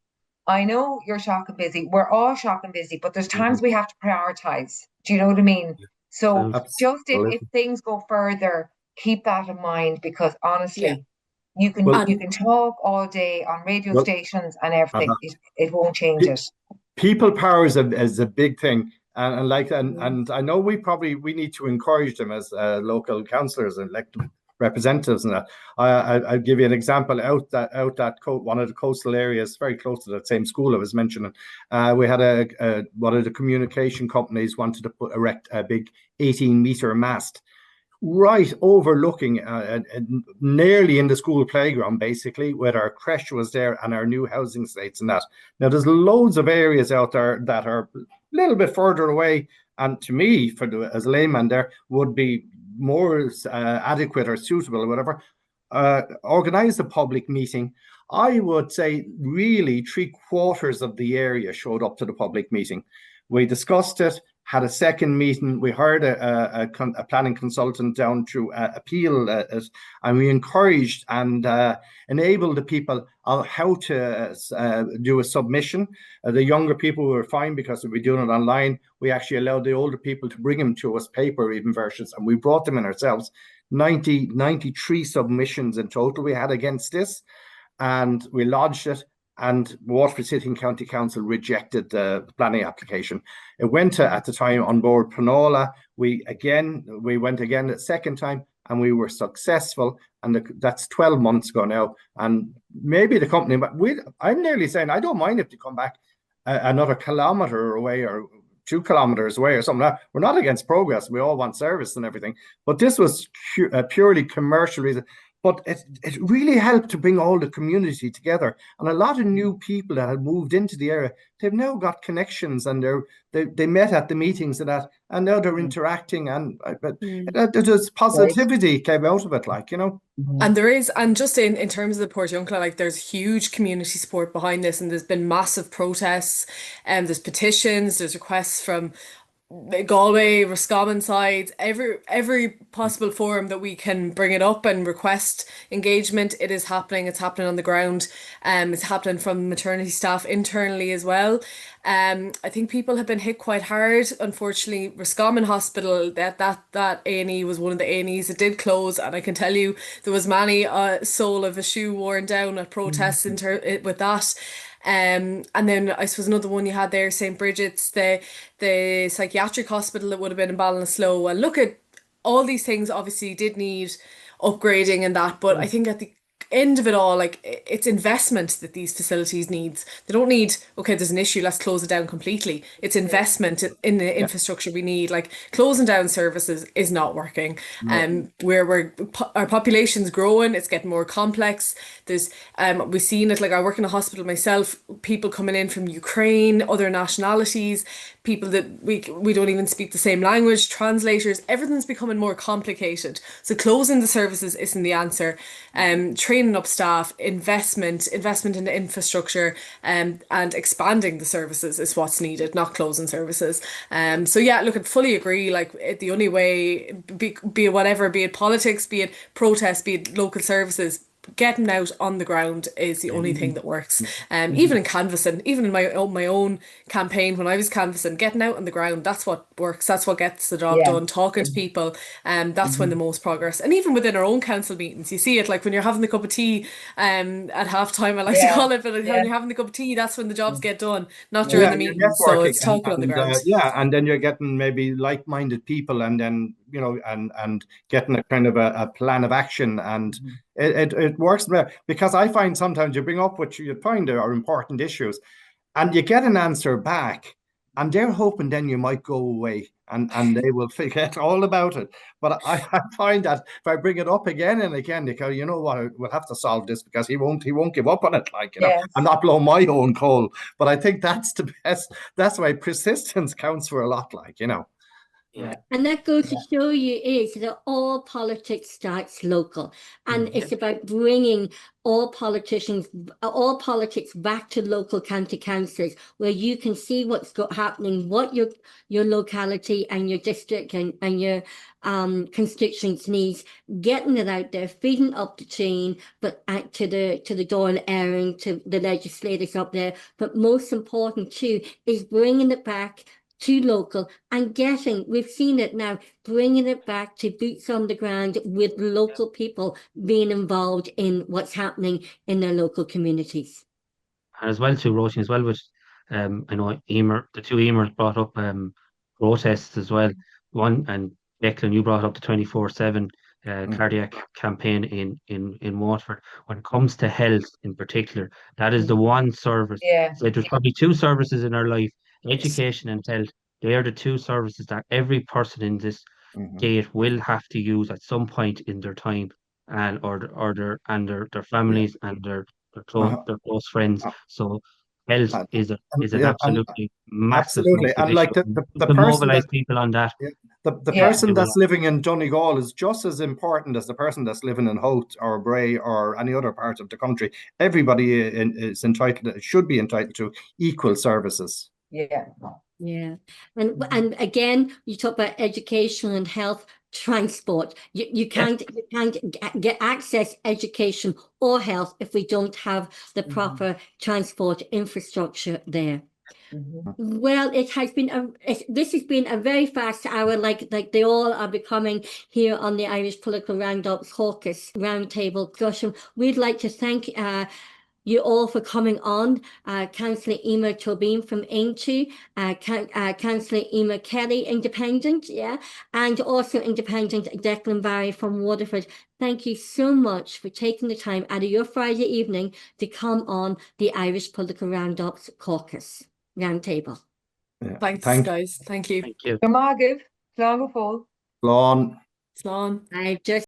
Speaker 4: I know you're shocking busy. We're all shocking busy, but there's times we have to prioritize. Do you know what I mean? So just if things go further, keep that in mind, because honestly, you can talk all day on radio stations and everything. It won't change it.
Speaker 3: People power is a big thing, and I know we need to encourage them as local councillors and elected representatives and that. I'll give you an example out that one of the coastal areas very close to that same school I was mentioning. We had one of the communication companies wanted to erect a big 18-meter mast right overlooking nearly in the school playground, basically, where our creche was there and our new housing estates and that. Now there's loads of areas out there that are a little bit further away, and to me, as a layman, there would be more adequate or suitable or whatever. Organize a public meeting. I would say really 3/4 of the area showed up to the public meeting. We discussed it, had a second meeting. We hired a planning consultant down to appeal it, and we encouraged and enabled the people how to do a submission. The younger people were fine because we're doing it online. We actually allowed the older people to bring them to us, paper even versions, and we brought them in ourselves. 93 submissions in total we had against this, and we lodged it. And Waterford City and County Council rejected the planning application. It went to, at the time, on board Penola. We went again the second time, and we were successful. And that's 12 months ago now. And maybe the company, but I'm nearly saying I don't mind if they come back another kilometre away or 2 kilometres away or something. We're not against progress. We all want service and everything. But this was a purely commercial reason. but it really helped to bring all the community together. And a lot of new people that had moved into the area, they've now got connections, and they met at the meetings and that, and now they're interacting, and there's positivity came out of it, like, you know.
Speaker 5: And there is, and just in terms of the Portiuncula, like there's huge community support behind this, and there's been massive protests, and there's petitions, there's requests from Galway, Roscommon sides, every possible forum that we can bring it up and request engagement. It is happening. It's happening on the ground. It's happening from maternity staff internally as well. I think people have been hit quite hard. Unfortunately, Roscommon Hospital, that A&E was one of the A&Es that did close, and I can tell you there was many sole of a shoe worn down at protests with that. And then I suppose another one you had there, St. Bridget's, the psychiatric hospital that would have been in Ballinasloe. And look at all these things obviously did need upgrading and that, but I think at the end of it all, like it's investment that these facilities needs. They don't need, okay, there's an issue, let's close it down completely. It's investment in the infrastructure we need. Like closing down services is not working. Our population's growing, it's getting more complex. There's we've seen it, like I work in a hospital myself, people coming in from Ukraine, other nationalities, people that we don't even speak the same language, translators, everything's becoming more complicated. So closing the services isn't the answer. Training up staff, investment in the infrastructure, and expanding the services is what's needed, not closing services. So yeah, look, I fully agree. Like the only way, be it whatever, be it politics, be it protests, be it local services, getting out on the ground is the only thing that works. Even in canvassing, even in my own campaign when I was canvassing, getting out on the ground, that's what works, that's what gets the job done. Talking to people, that's when the most progress. And even within our own council meetings, you see it, like when you're having the cup of tea at half time, I like to call it, but when you're having the cup of tea, that's when the jobs get done, not during the meeting. So it's talking on the ground.
Speaker 3: And then you're getting maybe like-minded people, and then and getting a kind of a plan of action, and it works because I find sometimes you bring up what you find are important issues, and you get an answer back, and they're hoping then you might go away and they will forget all about it. But I find that if I bring it up again and again, they go, you know what, we'll have to solve this because he won't give up on it. Like, you know, I'm not blowing my own coal, but I think that's the best. That's why persistence counts for a lot. Like, you know.
Speaker 1: Yeah. And that goes to show you is that all politics starts local, and it's about bringing all politics back to local county councillors, where you can see what's happening, what your locality and your district and your constituents needs, getting it out there, feeding up the chain, but to the Dáil Éireann, to the legislators up there. But most important too is bringing it back to local and we've seen it now, bringing it back to boots on the ground with local people being involved in what's happening in their local communities.
Speaker 2: And as well too, Roisin, as well with I know Emer, the two Emers brought up protests as well. One, and Declan, you brought up the 24/7 cardiac campaign in Waterford. When it comes to health in particular, that is the one service. So there's probably two services in our life: education and health. They are the two services that every person in this state will have to use at some point in their time, and their families and their close friends. So health is an absolutely massive
Speaker 3: and like the person
Speaker 2: mobilize people on that.
Speaker 3: The person that's living in Donegal is just as important as the person that's living in Howth or Bray or any other part of the country. Everybody should be entitled to equal services.
Speaker 1: Yeah. And again, you talk about education and health, transport. You can't get access education or health if we don't have the proper transport infrastructure there. Well, this has been a very fast hour, like they all are becoming here on the Irish Political Roundup's Caucus Roundtable discussion. We'd like to thank you all for coming on. Councillor Emer Toibin from Aontu, Councillor Emer Kelly, Independent, and also Independent Declan Barry from Waterford. Thank you so much for taking the time out of your Friday evening to come on the Irish Political Roundup's Caucus Roundtable.
Speaker 5: Thanks, guys. Thank you.
Speaker 2: Thank you.
Speaker 4: Slán.
Speaker 3: Slán.
Speaker 1: I just